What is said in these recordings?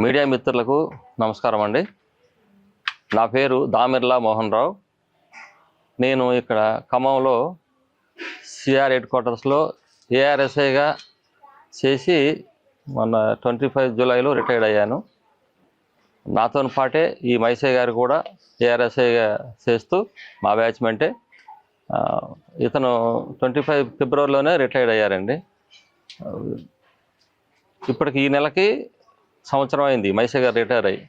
Media మిత్రులకు నమస్కారం అండి. నా పేరు దామిర్లా మోహన్ రావు. నేను ఇక్కడ ఖమ్మంలో సిఆర్ హెడ్ క్వార్టర్స్లో ఏఆర్ఎస్ఐగా చేసి మొన్న 25 జూలైలో రిటైర్డ్ అయ్యాను. నాతో పాటే ఈ మైసయ్య గారు కూడా ఏఆర్ఎస్ఐగా చేస్తూ మా బ్యాచ్మెంటే. ఇతను 25 ఫిబ్రవరిలోనే రిటైర్డ్ అయ్యారండి. ఇప్పటికి ఈ నెలకి సంవత్సరం అయింది మైసయ్య గారు రిటైర్ అయ్యి.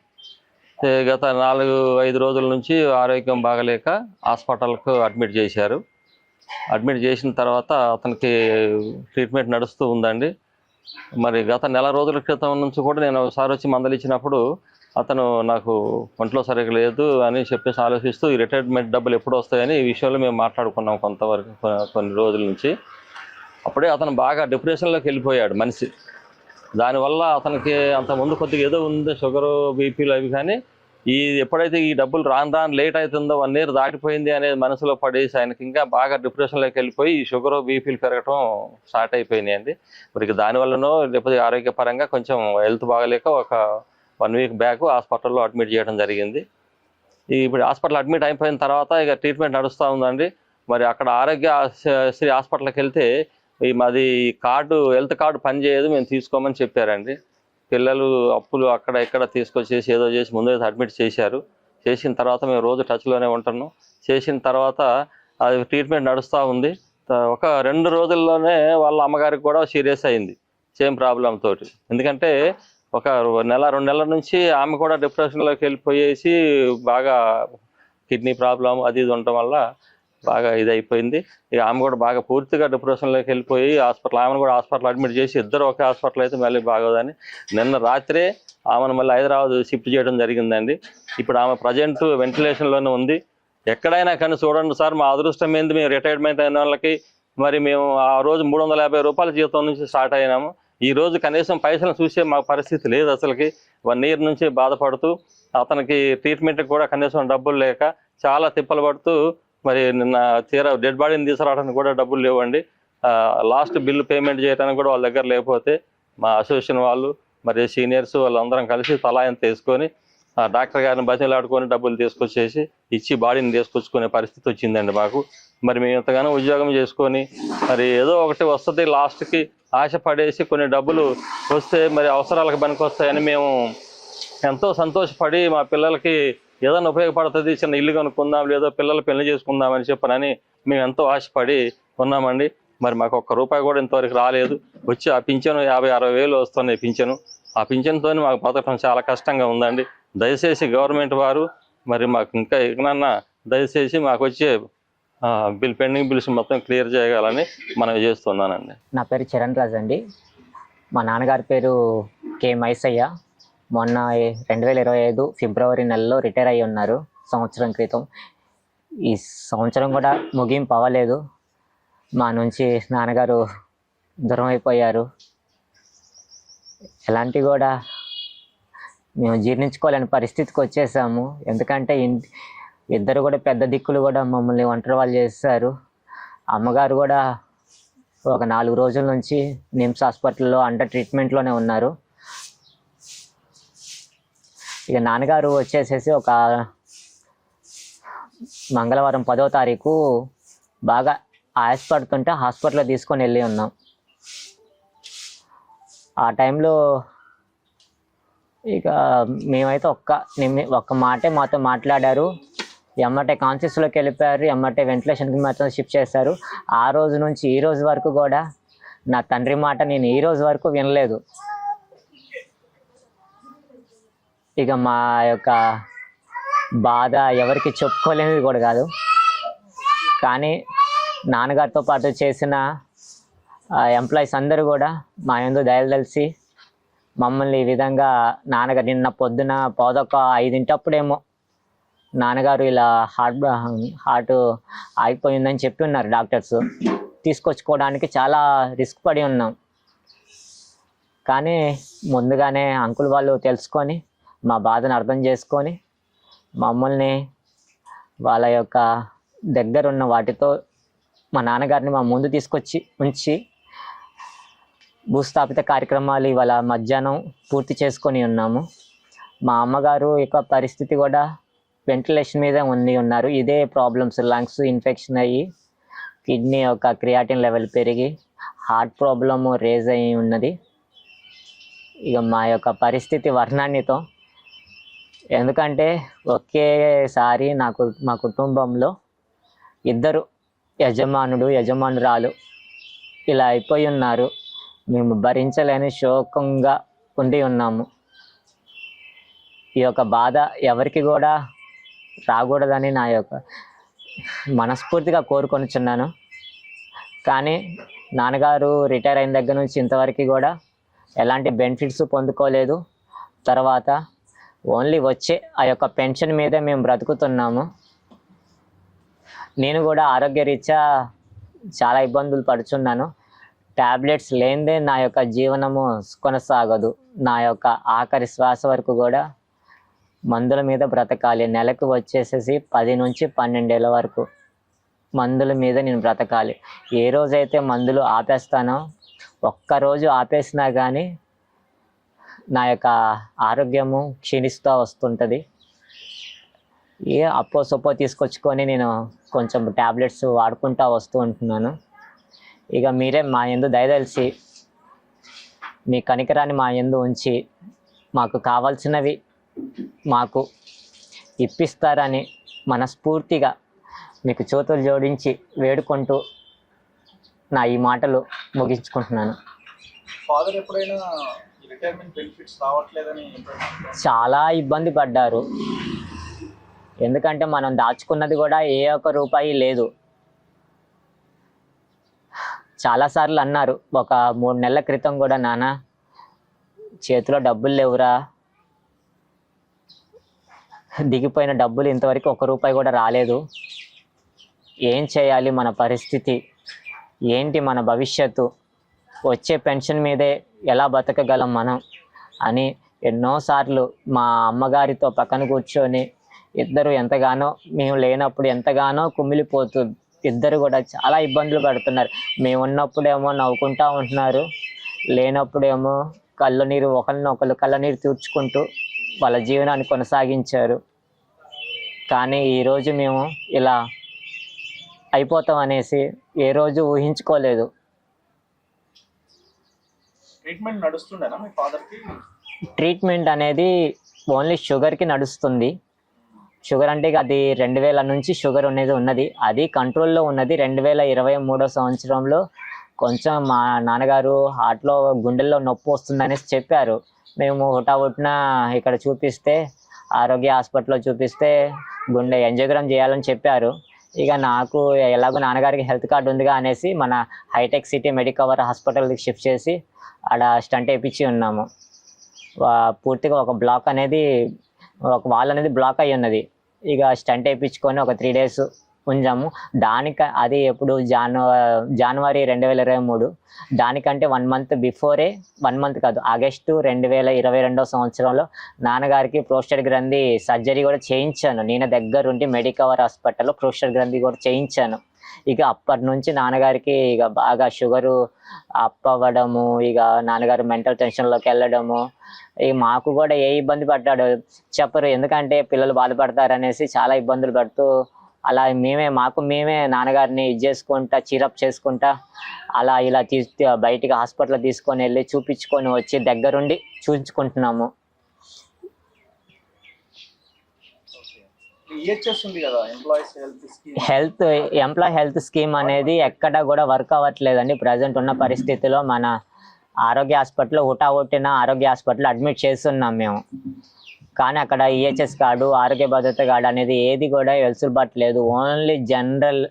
గత 4-5 రోజుల నుంచి ఆరోగ్యం బాగలేక హాస్పిటల్కు అడ్మిట్ చేశారు. అడ్మిట్ చేసిన తర్వాత అతనికి ట్రీట్మెంట్ నడుస్తూ ఉందండి. మరి గత నెల రోజుల క్రితం నుంచి కూడా నేను ఒకసారి వచ్చి మందలిచ్చినప్పుడు అతను నాకు ఒంట్లో సరిగ్గా లేదు అని చెప్పేసి ఆలోచిస్తూ ఈ రిటైర్మెంట్ డబ్బులు ఎప్పుడు వస్తాయని ఈ విషయంలో మేము మాట్లాడుకున్నాం కొంతవరకు కొన్ని రోజుల నుంచి. అప్పుడే అతను బాగా డిప్రెషన్లోకి వెళ్ళిపోయాడు మనిషి. దానివల్ల అతనికి అంతకుముందు కొద్దిగా ఏదో ఉంది, షుగరు, బీపీలు అవి, కానీ ఎప్పుడైతే ఈ డబ్బులు రాను లేట్ అవుతుందో 1 year దాటిపోయింది అనేది మనసులో పడేసి ఆయనకి ఇంకా బాగా డిప్రెషన్లోకి వెళ్ళిపోయి ఈ షుగరు, బీపీలు పెరగటం స్టార్ట్ అయిపోయినాయండి. మరి దానివల్లనో లేకపోతే ఆరోగ్యపరంగా కొంచెం హెల్త్ బాగలేక ఒక 1 week బ్యాక్ హాస్పిటల్లో అడ్మిట్ చేయడం జరిగింది. ఇప్పుడు హాస్పిటల్ అడ్మిట్ అయిపోయిన తర్వాత ఇక ట్రీట్మెంట్ నడుస్తూ ఉందండి. మరి అక్కడ ఆరోగ్యశ్రీ హాస్పిటల్కి వెళ్తే మాది కార్డు, హెల్త్ కార్డు పనిచేయదు, మేము తీసుకోమని చెప్పారండి. పిల్లలు అప్పులు అక్కడ ఇక్కడ తీసుకొచ్చేసి ఏదో చేసి ముందైతే అడ్మిట్ చేశారు. చేసిన తర్వాత మేము రోజు టచ్లోనే ఉంటున్నాం. చేసిన తర్వాత అది ట్రీట్మెంట్ నడుస్తూ ఉంది. ఒక 2 రోజుల్లోనే వాళ్ళ అమ్మగారికి కూడా సీరియస్ అయింది సేమ్ ప్రాబ్లం తోటి. ఎందుకంటే ఒక 1-2 నెలల నుంచి ఆమె కూడా డిప్రెషన్లోకి వెళ్ళిపోయేసి బాగా కిడ్నీ ప్రాబ్లం అది ఇది ఉండటం వల్ల బాగా ఇది అయిపోయింది. ఇక ఆమె కూడా బాగా పూర్తిగా డిప్రెషన్లోకి వెళ్ళిపోయి ఆమెను కూడా హాస్పిటల్ అడ్మిట్ చేసి ఇద్దరు ఒకే హాస్పిటల్ అయితే మళ్ళీ బాగోదని నిన్న రాత్రే ఆమెను మళ్ళీ హైదరాబాద్ షిఫ్ట్ చేయడం జరిగిందండి. ఇప్పుడు ఆమె ప్రజెంట్ వెంటిలేషన్లోనే ఉంది. ఎక్కడైనా కానీ చూడండి సార్, మా అదృష్టం ఏంది, మేము రిటైర్మెంట్ అయిన వాళ్ళకి మరి మేము ఆ రోజు 350 రూపాయల జీతం నుంచి స్టార్ట్ అయినాము. ఈ రోజు కనీసం పైసలు చూసే మా పరిస్థితి లేదు. అసలుకి 1 year నుంచి బాధపడుతూ అతనికి ట్రీట్మెంట్కి కూడా కనీసం డబ్బులు లేక చాలా తిప్పలు పడుతూ మరి నిన్న డెడ్ బాడీని తీసుకురావడానికి కూడా డబ్బులు లేవండి. లాస్ట్ బిల్లు పేమెంట్ చేయడానికి కూడా వాళ్ళ దగ్గర లేకపోతే మా అసోసియేషన్ వాళ్ళు మరి సీనియర్స్ వాళ్ళందరం కలిసి తలా ఎంత తీసుకొని డాక్టర్ గారిని బతిలాడుకొని డబ్బులు తీసుకొచ్చేసి ఇచ్చి బాడీని తీసుకొచ్చుకునే పరిస్థితి వచ్చిందండి మాకు. మరి మేము ఇంతగానో ఉద్యోగం చేసుకొని మరి ఏదో ఒకటి వస్తుంది లాస్ట్కి ఆశపడేసి కొన్ని డబ్బులు వస్తే మరి అవసరాలకు పనికొస్తాయని మేము ఎంతో సంతోషపడి మా పిల్లలకి ఏదైనా ఉపయోగపడుతుంది, చిన్న ఇల్లు కొనుక్కుందాం, లేదో పిల్లలు పెళ్లి చేసుకుందామని చెప్పనని మేము ఎంతో ఆశపడి ఉన్నామండి. మరి మాకు ₹1 కూడా ఇంతవరకు రాలేదు. వచ్చి ఆ పింఛను 50-60 వేలు వస్తున్నాయి పింఛను. ఆ పింఛన్తో మాకు బతకడం చాలా కష్టంగా ఉందండి. దయచేసి గవర్నమెంట్ వారు మరి మాకు ఇంకా ఎక్కడన్నా దయచేసి మాకు వచ్చే పెండింగ్ బిల్స్ మొత్తం క్లియర్ చేయగలని మనం చేస్తున్నానండి. నా పేరు చరణ్ రాజ్ అండి. మా నాన్నగారి పేరు కే మైసయ్య. మొన్న 2025 ఫిబ్రవరి నెలలో రిటైర్ అయ్యి ఉన్నారు, సంవత్సరం క్రితం. ఈ సంవత్సరం కూడా ముగింపు అవ్వలేదు. మా నుంచి నాన్నగారు దూరం అయిపోయారు. ఎలాంటి కూడా మేము జీర్ణించుకోలేని పరిస్థితికి వచ్చేసాము. ఎందుకంటే ఇద్దరు కూడా పెద్ద దిక్కులు కూడా మమ్మల్ని ఒంటరి వాళ్ళు చేశారు. అమ్మగారు కూడా ఒక 4 రోజుల నుంచి నిమ్స్ హాస్పిటల్లో అండర్ ట్రీట్మెంట్లోనే ఉన్నారు. ఇక నాన్నగారు వచ్చేసేసి ఒక మంగళవారం 10వ తారీఖు బాగా ఆయాసపడుతుంటే హాస్పిటల్లో తీసుకొని వెళ్ళి ఉన్నాం. ఆ టైంలో ఇక మేమైతే ఒక్క మాటే మాతో మాట్లాడారు. ఎమ్మటే కాన్షియస్లోకి వెళ్ళిపోయారు. ఎమ్మటే వెంటిలేషన్కి మాత్రం షిఫ్ట్ చేశారు. ఆ రోజు నుంచి ఈ రోజు వరకు కూడా నా తండ్రి మాట నేను ఈ రోజు వరకు వినలేదు. ఇక మా యొక్క బాధ ఎవరికి చెప్పుకోలేనిది కూడా కాదు. కానీ నాన్నగారితో పాటు చేసిన ఎంప్లాయీస్ అందరూ కూడా మా యందు దయలు తెలిసి మమ్మల్ని ఈ విధంగా నాన్నగారు నిన్న పొద్దున 5:15 నాన్నగారు ఇలా హార్ట్ ఆగిపోయిందని చెప్పి ఉన్నారు డాక్టర్స్. తీసుకొచ్చుకోవడానికి చాలా రిస్క్ పడి ఉన్నాం. కానీ ముందుగానే అంకుల్ వాళ్ళు తెలుసుకొని మా బాధను అర్థం చేసుకొని మమ్మల్ని వాళ్ళ యొక్క దగ్గరున్న వాటితో మా నాన్నగారిని మా ముందు తీసుకొచ్చి ఉంచి భూస్థాపిత కార్యక్రమాలు ఇవాళ మధ్యాహ్నం పూర్తి చేసుకొని ఉన్నాము. మా అమ్మగారు యొక్క పరిస్థితి కూడా వెంటిలేషన్ మీద ఉన్నారు. ఇదే ప్రాబ్లమ్స్, లంగ్స్ ఇన్ఫెక్షన్ అయ్యి కిడ్నీ యొక్క క్రియాటిన్ లెవెల్ పెరిగి హార్ట్ ప్రాబ్లము రేజ్ అయి ఉన్నది. ఇక మా యొక్క పరిస్థితి వర్ణాన్వితం. ఎందుకంటే ఒకేసారి మా కుటుంబంలో ఇద్దరు యజమానురాలు ఇలా అయిపోయి ఉన్నారు. మేము భరించలేని శోకంగా ఉండి ఉన్నాము. ఈ యొక్క బాధ ఎవరికి కూడా రాకూడదని నా యొక్క మనస్ఫూర్తిగా కోరుకొనిచున్నాను. కానీ నాన్నగారు రిటైర్ అయిన దగ్గర నుంచి ఇంతవరకు కూడా ఎలాంటి బెనిఫిట్స్ పొందుకోలేదు. తర్వాత ఓన్లీ వచ్చే ఆ యొక్క పెన్షన్ మీదే మేము బ్రతుకుతున్నాము. నేను కూడా ఆరోగ్యరీత్యా చాలా ఇబ్బందులు పడుచున్నాను. ట్యాబ్లెట్స్ లేనిదే నా యొక్క జీవనము కొనసాగదు. నా యొక్క ఆఖరి శ్వాస వరకు కూడా మందుల మీద బ్రతకాలి. నెలకు వచ్చేసేసి 10 నుంచి 12 ఏళ్ళ వరకు మందుల మీద నేను బ్రతకాలి. ఏ రోజైతే మందులు ఆపేస్తానో, ఒక్కరోజు ఆపేసినా కానీ నా యొక్క ఆరోగ్యము క్షీణిస్తూ వస్తుంటుంది. అప్పో సొప్పో తీసుకొచ్చుకొని నేను కొంచెం ట్యాబ్లెట్స్ వాడుకుంటూ వస్తూ ఉంటున్నాను. ఇక మీరే మా యందు దయదలిచి మీ కనికరాన్ని మా యందు ఉంచి మాకు కావాల్సినవి మాకు ఇప్పిస్తారని మనస్ఫూర్తిగా మీకు చేతులు జోడించి వేడుకుంటూ నా ఈ మాటలు ముగించుకుంటున్నాను. ఫాదర్ ఎప్పుడైనా రిటైర్మెంట్ బెనిఫిట్స్ రావట్లేదని చాలా ఇబ్బంది పడ్డారు. ఎందుకంటే మనం దాచుకున్నది కూడా ఏ ఒక్క రూపాయి లేదు. చాలాసార్లు అన్నారు. ఒక 3 నెలల క్రితం కూడా, నాన్న చేతిలో డబ్బులు లేవురా, దిగిపోయిన డబ్బులు ఇంతవరకు 1 రూపాయి కూడా రాలేదు, ఏం చేయాలి, మన పరిస్థితి ఏంటి, మన భవిష్యత్తు, వచ్చే పెన్షన్ మీదే ఎలా బతకగలం మనం అని ఎన్నోసార్లు మా అమ్మగారితో పక్కన కూర్చొని ఇద్దరు ఎంతగానో, మేము లేనప్పుడు ఎంతగానో కుమిలిపోతూ ఇద్దరు కూడా చాలా ఇబ్బందులు పడుతున్నారు. మేము ఉన్నప్పుడేమో నవ్వుకుంటూ ఉంటున్నారు, లేనప్పుడేమో ఒకరినొకరు కళ్ళనీరు తీర్చుకుంటూ వాళ్ళ జీవనాన్ని కొనసాగించారు. కానీ ఈరోజు మేము ఇలా అయిపోతాం అనేసి ఏ రోజు ఊహించుకోలేదు. ట్రీట్మెంట్ నడుస్తుండేనా మీ ఫాదర్కి? ట్రీట్మెంట్ అనేది ఓన్లీ షుగర్కి నడుస్తుంది. షుగర్ అంటే అది 2000 నుంచి షుగర్ అనేది ఉన్నది, అది కంట్రోల్లో ఉన్నది. 2023 సంవత్సరంలో కొంచెం మా నాన్నగారు హార్ట్లో గుండెల్లో నొప్పి వస్తుందనేసి చెప్పారు. మేము హుటాహుటిన ఇక్కడ చూపిస్తే, ఆరోగ్య హాస్పిటల్లో చూపిస్తే గుండె యాంజియోగ్రామ్ చేయాలని చెప్పారు. ఇక నాకు ఎలాగో నాన్నగారికి హెల్త్ కార్డు ఉందిగా అనేసి మన హైటెక్ సిటీ మెడికవర్ హాస్పిటల్కి షిఫ్ట్ చేసి ఆడ స్టంట్ వేయించి ఉన్నాము. పూర్తిగా ఒక బ్లాక్ అనేది, ఒక వాల్ అనేది బ్లాక్ అయ్యి ఉన్నది. ఇక స్టంట్ వేయించుకొని ఒక 3 days ఉంచాము. అది ఎప్పుడు జనవరి 2023. దానికంటే 1 month బిఫోరే, 1 month కాదు, ఆగస్టు 2022 సంవత్సరంలో నాన్నగారికి ప్రోస్టేట్ గ్రంథి సర్జరీ కూడా చేయించాను. నేను దగ్గరుండి మెడికవర్ హాస్పిటల్లో ప్రోస్టేట్ గ్రంథి కూడా చేయించాను. ఇక అప్పటి నుంచి నాన్నగారికి ఇక బాగా షుగరు అప్ అవ్వడము, ఇక నాన్నగారు మెంటల్ టెన్షన్లోకి వెళ్ళడము, ఇక మాకు కూడా ఏ ఇబ్బంది పడ్డాడు చెప్పరు. ఎందుకంటే పిల్లలు బాధపడతారనేసి చాలా ఇబ్బందులు పడుతూ అలా మేమే నాన్నగారిని చేసుకుంటా, చీరప్ చేసుకుంటా అలా ఇలా బయటికి హాస్పిటల్ తీసుకొని వెళ్ళి చూపించుకొని వచ్చి దగ్గరుండి చూపించుకుంటున్నాము. ఎంప్లాయ్ హెల్త్ స్కీమ్ అనేది ఎక్కడ కూడా వర్క్ అవ్వట్లేదండి. ప్రజెంట్ ఉన్న పరిస్థితిలో మన ఆరోగ్య హాస్పిటల్లో హుటాహుటిన ఆరోగ్య హాస్పిటల్లో అడ్మిట్ చేస్తున్నాం మేము. కానీ అక్కడ ఈహెచ్ఎస్ కార్డు, ఆరోగ్య భద్రత కార్డు అనేది ఏది కూడా వెసులుబాటు లేదు. ఓన్లీ జనరల్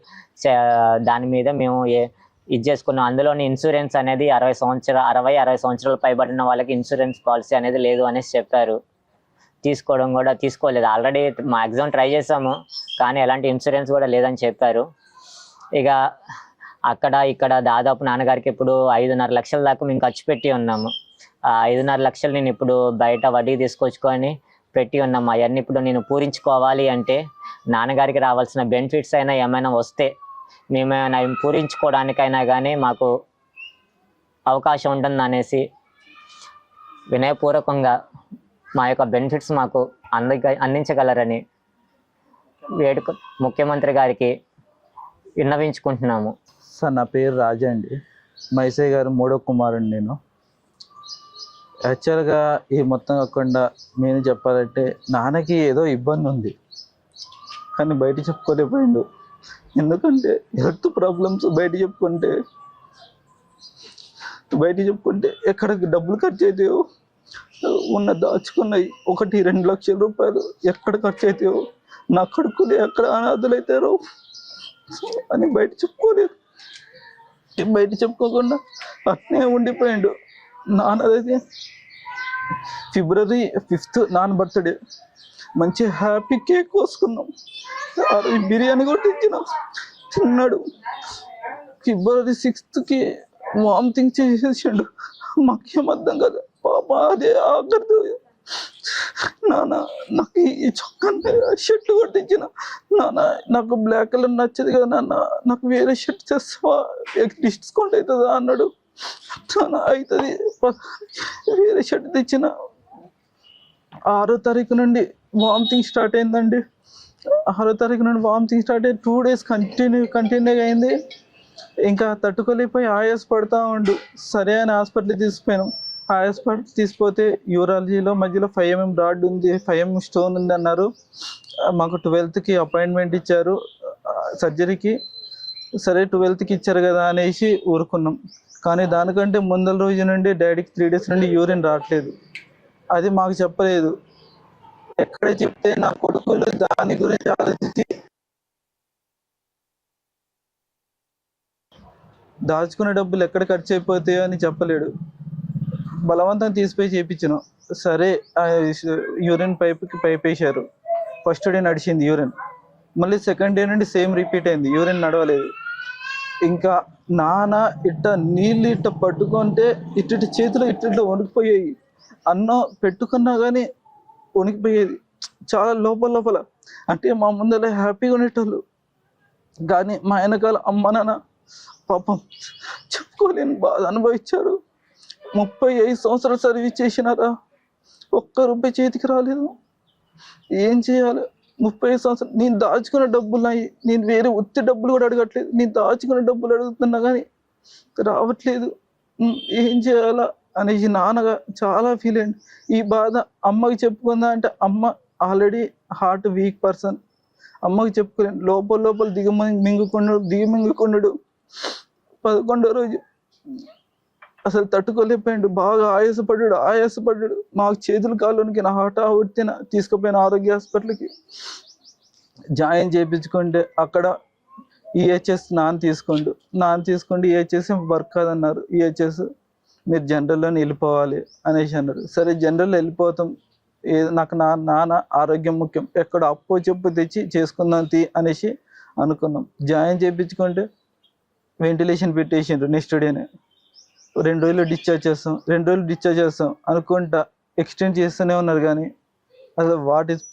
దాని మీద మేము ఇది చేసుకున్నాం. అందులోని ఇన్సూరెన్స్ అనేది 60 సంవత్సరాలు పైబడిన వాళ్ళకి ఇన్సూరెన్స్ పాలసీ అనేది లేదు అనేసి చెప్పారు. తీసుకోలేదు. ఆల్రెడీ మ్యాక్సిమం ట్రై చేసాము, కానీ ఎలాంటి ఇన్సూరెన్స్ కూడా లేదని చెప్పారు. ఇక ఇక్కడ దాదాపు నాన్నగారికి ఇప్పుడు 5.5 లక్షల దాకా మేము ఖర్చు పెట్టి ఉన్నాము. 5.5 లక్షలు నేను ఇప్పుడు బయట వడ్డీ తీసుకొచ్చుకొని పెట్టి ఉన్నాము. అవన్నీ ఇప్పుడు నేను పూరించుకోవాలి అంటే నాన్నగారికి రావాల్సిన బెనిఫిట్స్ అయినా ఏమైనా వస్తే మేమేమైనా పూరించుకోవడానికైనా కానీ మాకు అవకాశం ఉంటుంది అనేసి వినయపూర్వకంగా మా యొక్క బెనిఫిట్స్ మాకు అందించగలరని ముఖ్యమంత్రి గారికి విన్నవించుకుంటున్నాము. సార్ నా పేరు రాజా అండి. మైసయ్య గారు 3వ కుమారుడు నేను. యాక్చువల్గా ఈ మొత్తం కాకుండా నేను చెప్పాలంటే నాన్నకి ఏదో ఇబ్బంది ఉంది కానీ బయట చెప్పుకోలేకపోయిండు. ఎందుకంటే హెల్త్ ప్రాబ్లమ్స్ బయట చెప్పుకుంటే ఎక్కడికి డబ్బులు ఖర్చు అవుతాయో, ఉన్న దాచుకున్నాయి 1-2 లక్షల రూపాయలు ఎక్కడ ఖర్చు అవుతాయో, నా కొడుకులు ఎక్కడ అనాథలు అవుతారో అని బయట చెప్పుకోలేదు. బయట చెప్పుకోకుండా అట్నే ఉండిపోయిండు. నాన్నదైతే February 5th నాన్న బర్త్డే, మంచి హ్యాపీ కేక్ కోసుకున్నాం. ఆ రోజు బిర్యానీ కూడా తెచ్చినాం, తిన్నాడు. February 6th వామిటింగ్ చేసేసిండు. మాకేం అర్థం కదా పాప. అదే ఆఖరితో నాన్న నాకు ఈ చొక్కా షర్ట్ కొట్టించిన, నాన్న నాకు బ్లాక్ కలర్ నచ్చదు కదా నాన్న, నాకు వేరే షర్ట్ చేస్తావా, డిస్కౌంట్ అవుతుందా అన్నాడు. నాన్న అవుతుంది, వేరే షర్ట్ తెచ్చిన. 6వ తారీఖు నుండి వామిటింగ్ స్టార్ట్ అయిందండి. 6వ తారీఖు నుండి వామిటింగ్ స్టార్ట్ అయ్యి 2 days కంటిన్యూగా అయింది. ఇంకా తట్టుకోలేకపోయి ఆయాస పడుతూ ఉండు. సరే అని హాస్పిటల్ తీసుకుపోయాను. హాస్పిటల్ తీసుకుపోతే యూరాలజీలో మధ్యలో 5 mm రాడ్ ఉంది, 5 mm స్టోన్ ఉంది అన్నారు. మాకు 12th అపాయింట్మెంట్ ఇచ్చారు సర్జరీకి. సరే 12th ఇచ్చారు కదా అనేసి ఊరుకున్నాం. కానీ దానికంటే ముందల రోజు నుండి డాడీకి 3 days నుండి యూరిన్ రావట్లేదు. అది మాకు చెప్పలేదు. ఎక్కడ చెప్తే నా కొడుకులు దాని గురించి ఆలోచించి దాచుకునే డబ్బులు ఎక్కడ ఖర్చు అయిపోతాయో అని చెప్పలేడు. బలవంతంగా తీసిపోయి చేయించాను. సరే యూరిన్ పైప్ వేశారు. ఫస్ట్ డే నడిచింది యూరిన్, మళ్ళీ సెకండ్ డే నుండి సేమ్ రిపీట్ అయింది, యూరిన్ నడవలేదు. ఇంకా నాన్న నీళ్ళు పట్టుకుంటే ఇటు చేతులు ఇట్లా వణికిపోయాయి. అన్నం పెట్టుకున్నా కానీ వణికిపోయేది చాలా లోపల. అంటే మా ముందర హ్యాపీగా ఉండేటోళ్ళు, కానీ మా వెనకాల అమ్మ నాన్న పాపం చెప్పుకోలేని బాధ అనుభవించారు. 35 సంవత్సరాలు సర్వీస్ చేసినారా, ₹1 చేతికి రాలేదు. ఏం చేయాలి? 35 సంవత్సరాలు నేను దాచుకున్న డబ్బులు నాయి, నేను వేరే ఉత్తి డబ్బులు కూడా అడగట్లేదు, నేను దాచుకున్న డబ్బులు అడుగుతున్నా కానీ రావట్లేదు. ఏం చేయాలా అనేసి నాన్నగా చాలా ఫీల్ అయ్యింది. ఈ బాధ అమ్మకి చెప్పుకుందా అంటే అమ్మ ఆల్రెడీ హార్ట్ వీక్ పర్సన్. అమ్మకి చెప్పుకోలేను. లోపల దిగమింగుకున్నాడు. 11వ రోజు అసలు తట్టుకోలేకపోయాడు. బాగా ఆయాసపడ్డాడు. మాకు చేతులు కాళ్ళకి నా హఠాహుట్టిన తీసుకుపోయిన ఆరోగ్య హాస్పిటల్కి జాయిన్ చేయించుకుంటే అక్కడ ఈహెచ్ఎస్ నాన్న తీసుకుంటూ ఈహెచ్ఎస్ వర్క్ కాదన్నారు. ఈహెచ్ఎస్ మీరు జనరల్లోనే వెళ్ళిపోవాలి అనేసి అన్నారు. సరే జనరల్లో వెళ్ళిపోతాం, నాకు నాన్న ఆరోగ్యం ముఖ్యం, ఎక్కడ అప్పు చెప్పు తెచ్చి చేసుకుందాం అనేసి అనుకున్నాం. జాయిన్ చేయించుకుంటే వెంటిలేషన్ పెట్టేసిండ్రు. నెక్స్ట్ డేనే 2 రోజులు డిశ్చార్జ్ చేస్తాం అనుకుంటా ఎక్స్టెండ్ చేస్తూనే ఉన్నారు. కానీ అసలు వాట్ ఈస్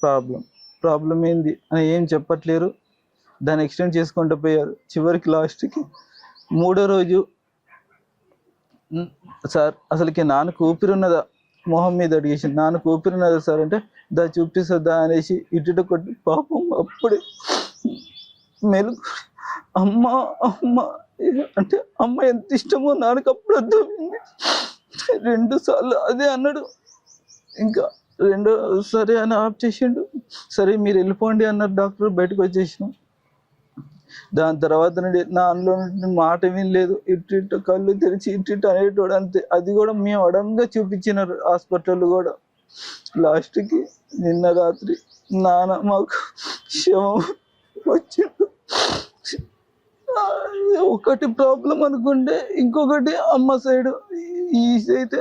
ప్రాబ్లం ఏంది అని ఏం చెప్పట్లేరు. దాన్ని ఎక్స్టెండ్ చేసుకుంటూ పోయారు. చివరికి లాస్ట్కి 3వ రోజు సార్ అసలుకి నాన్నకు ఊపిరి ఉన్నదా, మొహం మీద అడిగేసి నాన్నకు ఊపిరి ఉన్నదా సార్ అంటే చూపిస్తుందా అనేసి ఇటు కొట్టి పాపం అప్పుడే మెలుగు అమ్మ అంటే అమ్మ ఎంత ఇష్టమో నాన్నకు అప్పుడు అర్థమైంది. 2 సార్లు అదే అన్నాడు. ఇంకా సరే అని ఆఫ్ చేసిండు. సరే మీరు వెళ్ళిపోండి అన్నారు డాక్టర్. బయటకు వచ్చేసినాం. దాని తర్వాత నుండి నాలో మాట వినలేదు. ఇటు కళ్ళు తెరిచి ఇటు అనేటోడు అంతే. అది కూడా మేము అడంగా చూపించినారు హాస్పిటల్ కూడా. లాస్ట్కి నిన్న రాత్రి నాన్న మాకు శవం వచ్చిండు. ఒకటి ప్రాబ్లం అనుకుంటే ఇంకొకటి అమ్మ సైడ్. ఈ అయితే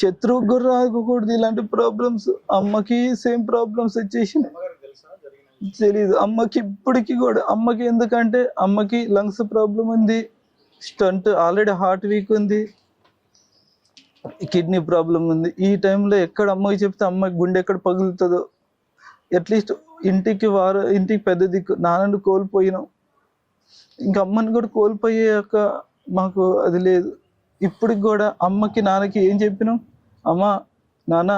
శత్రువు కూడా రాకూడదు ఇలాంటి ప్రాబ్లమ్స్. అమ్మకి సేమ్ ప్రాబ్లమ్స్ వచ్చేసినాయి. తెలీదు అమ్మకి ఇప్పటికి కూడా. అమ్మకి ఎందుకంటే అమ్మకి లంగ్స్ ప్రాబ్లం ఉంది, స్టంట్ ఆల్రెడీ హార్ట్ వీక్ ఉంది, కిడ్నీ ప్రాబ్లం ఉంది. ఈ టైంలో ఎక్కడ అమ్మకి చెప్తే అమ్మకి గుండె ఎక్కడ పగులుతుందో. అట్లీస్ట్ ఇంటికి పెద్ద దిక్కు. నాన్నను కోల్పోయినాం, ఇంకా అమ్మని కూడా కోల్పోయాక మాకు అది లేదు. ఇప్పటికి కూడా అమ్మకి నాన్నకి ఏం చెప్పినాం, అమ్మ నాన్న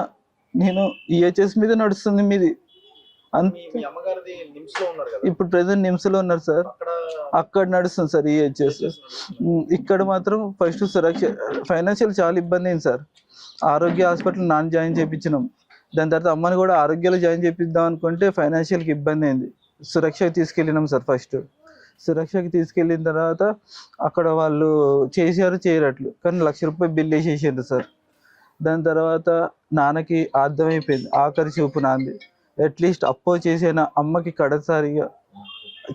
నేను ఈహెచ్ఎస్ మీద నడుస్తుంది మీది మీ అమ్మగారిది నిమ్స్ లో ఉన్నారు కదా, ఇప్పుడు ప్రెసెంట్ నిమ్స్లో ఉన్నారు సార్, అక్కడ నడుస్తుంది సార్ ఈహెచ్ఎస్. ఇక్కడ మాత్రం ఫస్ట్ సురక్ష ఫైనాన్షియల్ చాలా ఇబ్బంది అయింది సార్. ఆరోగ్య హాస్పిటల్ నాన్న జాయిన్ చేయించినాం, దాని తర్వాత అమ్మని కూడా ఆరోగ్యాలు జాయిన్ చేపిద్దాం అనుకుంటే ఫైనాన్షియల్కి ఇబ్బంది అయింది. సురక్షకి తీసుకెళ్ళినాం సార్. ఫస్ట్ సురక్షకి తీసుకెళ్ళిన తర్వాత అక్కడ వాళ్ళు చేయరట్లు, కానీ ₹1,00,000 బిల్ వేసేసారు సార్. దాని తర్వాత నాన్నకి అర్థమైపోయింది, ఆఖరి చూపు నాంది. అట్లీస్ట్ అప్పో చేసిన అమ్మకి కడసారిగా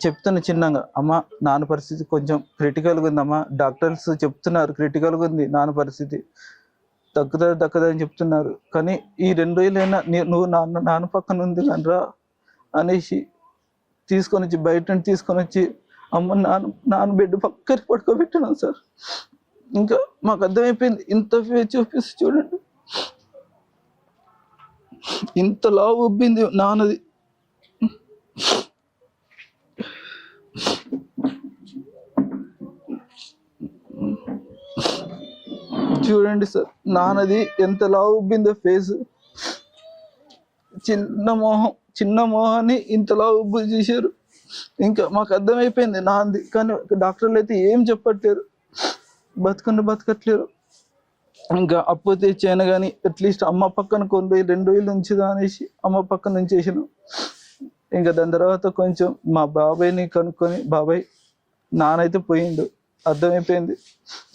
చెప్తున్న చిన్నగా, అమ్మ నాన్న పరిస్థితి కొంచెం క్రిటికల్గా ఉందమ్మా, డాక్టర్స్ చెప్తున్నారు క్రిటికల్గా ఉంది నాన్న పరిస్థితి, దక్కదని చెప్తున్నారు, కానీ ఈ 2 రోజులైనా నువ్వు నాన్న పక్కన ఉంది కనరా అనేసి బయట తీసుకొని వచ్చి అమ్మ నాన్న బెడ్ పక్కన పడుకోబెట్టినాను సార్. ఇంకా మాకు అర్థమైపోయింది, ఇంత ఫేస్ చూపిస్తే చూడండి, ఇంత లావు ఉబ్బింది నాన్నది. చూడండి సార్, నాన్నది ఎంత లావు ఉబ్బిందో ఫేస్. చిన్న మొహాన్ని ఇంతలా ఉబ్బు చేశారు. ఇంకా మాకు అర్థమైపోయింది నాంది, కానీ డాక్టర్లు అయితే ఏం చెప్పట్లేరు, బతకట్లేరు. ఇంకా అప్పు తెచ్చాను కానీ అట్లీస్ట్ అమ్మ పక్కన కొన్ని 2 రోజులు ఉంచుదా అనేసి అమ్మ పక్కన ఉంచేసాను. ఇంకా దాని తర్వాత కొంచెం మా బాబాయ్ని కనుక్కొని, బాబాయ్ నానైతే పోయిండు, అర్థమైపోయింది,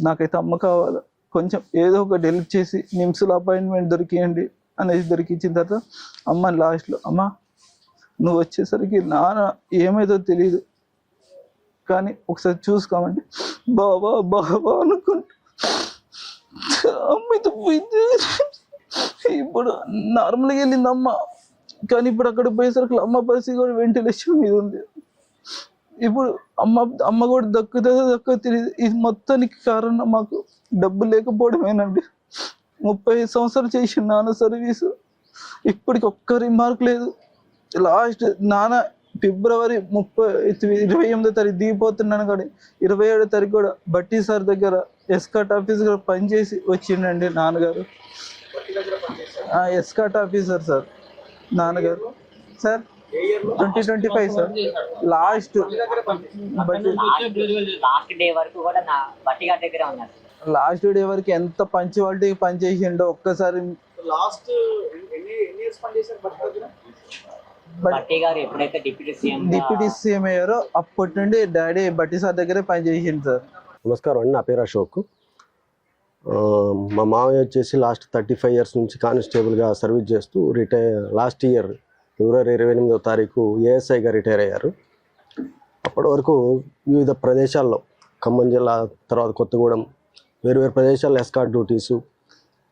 నాకైతే అమ్మ కావాలి, కొంచెం ఏదో ఒకటి హెల్ప్ చేసి నిమ్స్లో అపాయింట్మెంట్ దొరికియండి అనేసి దొరికించిన తర్వాత అమ్మ లాస్ట్లో, అమ్మ నువ్వు వచ్చేసరికి నాన్న ఏమైందో తెలియదు కానీ ఒకసారి చూసుకోమండి, బాబా బాబా అనుకుంటా అమ్మతో పోయింది. ఇప్పుడు నార్మల్గా వెళ్ళింది అమ్మ, కానీ ఇప్పుడు అక్కడ పోయేసరికి అమ్మ పరిస్థితి కూడా వెంటిలేషన్ మీద ఉంది. ఇప్పుడు అమ్మ కూడా దక్కుతుందో తెలియదు. ఇది మొత్తానికి కారణం మాకు డబ్బు లేకపోవడమేనండి. 35 సంవత్సరాలు చేసి నాన్న సర్వీసు, ఇప్పటికి ఒక్క రిమార్క్ లేదు. లాస్ట్ నాన్న ఫిబ్రవరి 28వ తారీఖు దిగిపోతున్నాను కానీ 27వ తారీఖు కూడా బట్టి సార్ దగ్గర ఎస్కాట్ ఆఫీసర్ పనిచేసి వచ్చిండండి నాన్నగారు. ఎస్కాట్ ఆఫీసర్ సార్ నాన్నగారు. సార్ 2025 సార్ లాస్ట్ డే వరకు కూడా నా బట్టి గారి దగ్గర ఉన్నారు. లాస్ట్ డే వరకు ఎంత పంచువాలిటీ పనిచేసిండో ఒక్కసారి. లాస్ట్ ఎన్ని ఇయర్స్ పనిచేశారు బట్టి దగ్గర? బట్టి గారు ఎప్పుడైతే డిప్యూటీ సీఎం అయ్యారో అప్పటి నుండి డాడీ బట్టి సార్ దగ్గరే పనిచేసిండు సార్. నమస్కారం అండి, నా పేరు అశోక్. మా మామయ్య వచ్చేసి లాస్ట్ 35 ఇయర్స్ నుంచి కానిస్టేబుల్గా సర్వీస్ చేస్తూ లాస్ట్ ఇయర్ ఫిబ్రవరి 28వ తారీఖు ఏఎస్ఐగా రిటైర్ అయ్యారు. అప్పటి వరకు వివిధ ప్రదేశాల్లో ఖమ్మం జిల్లా తర్వాత కొత్తగూడెం వేరు ప్రదేశాల్లో ఎస్కాట్ డ్యూటీసు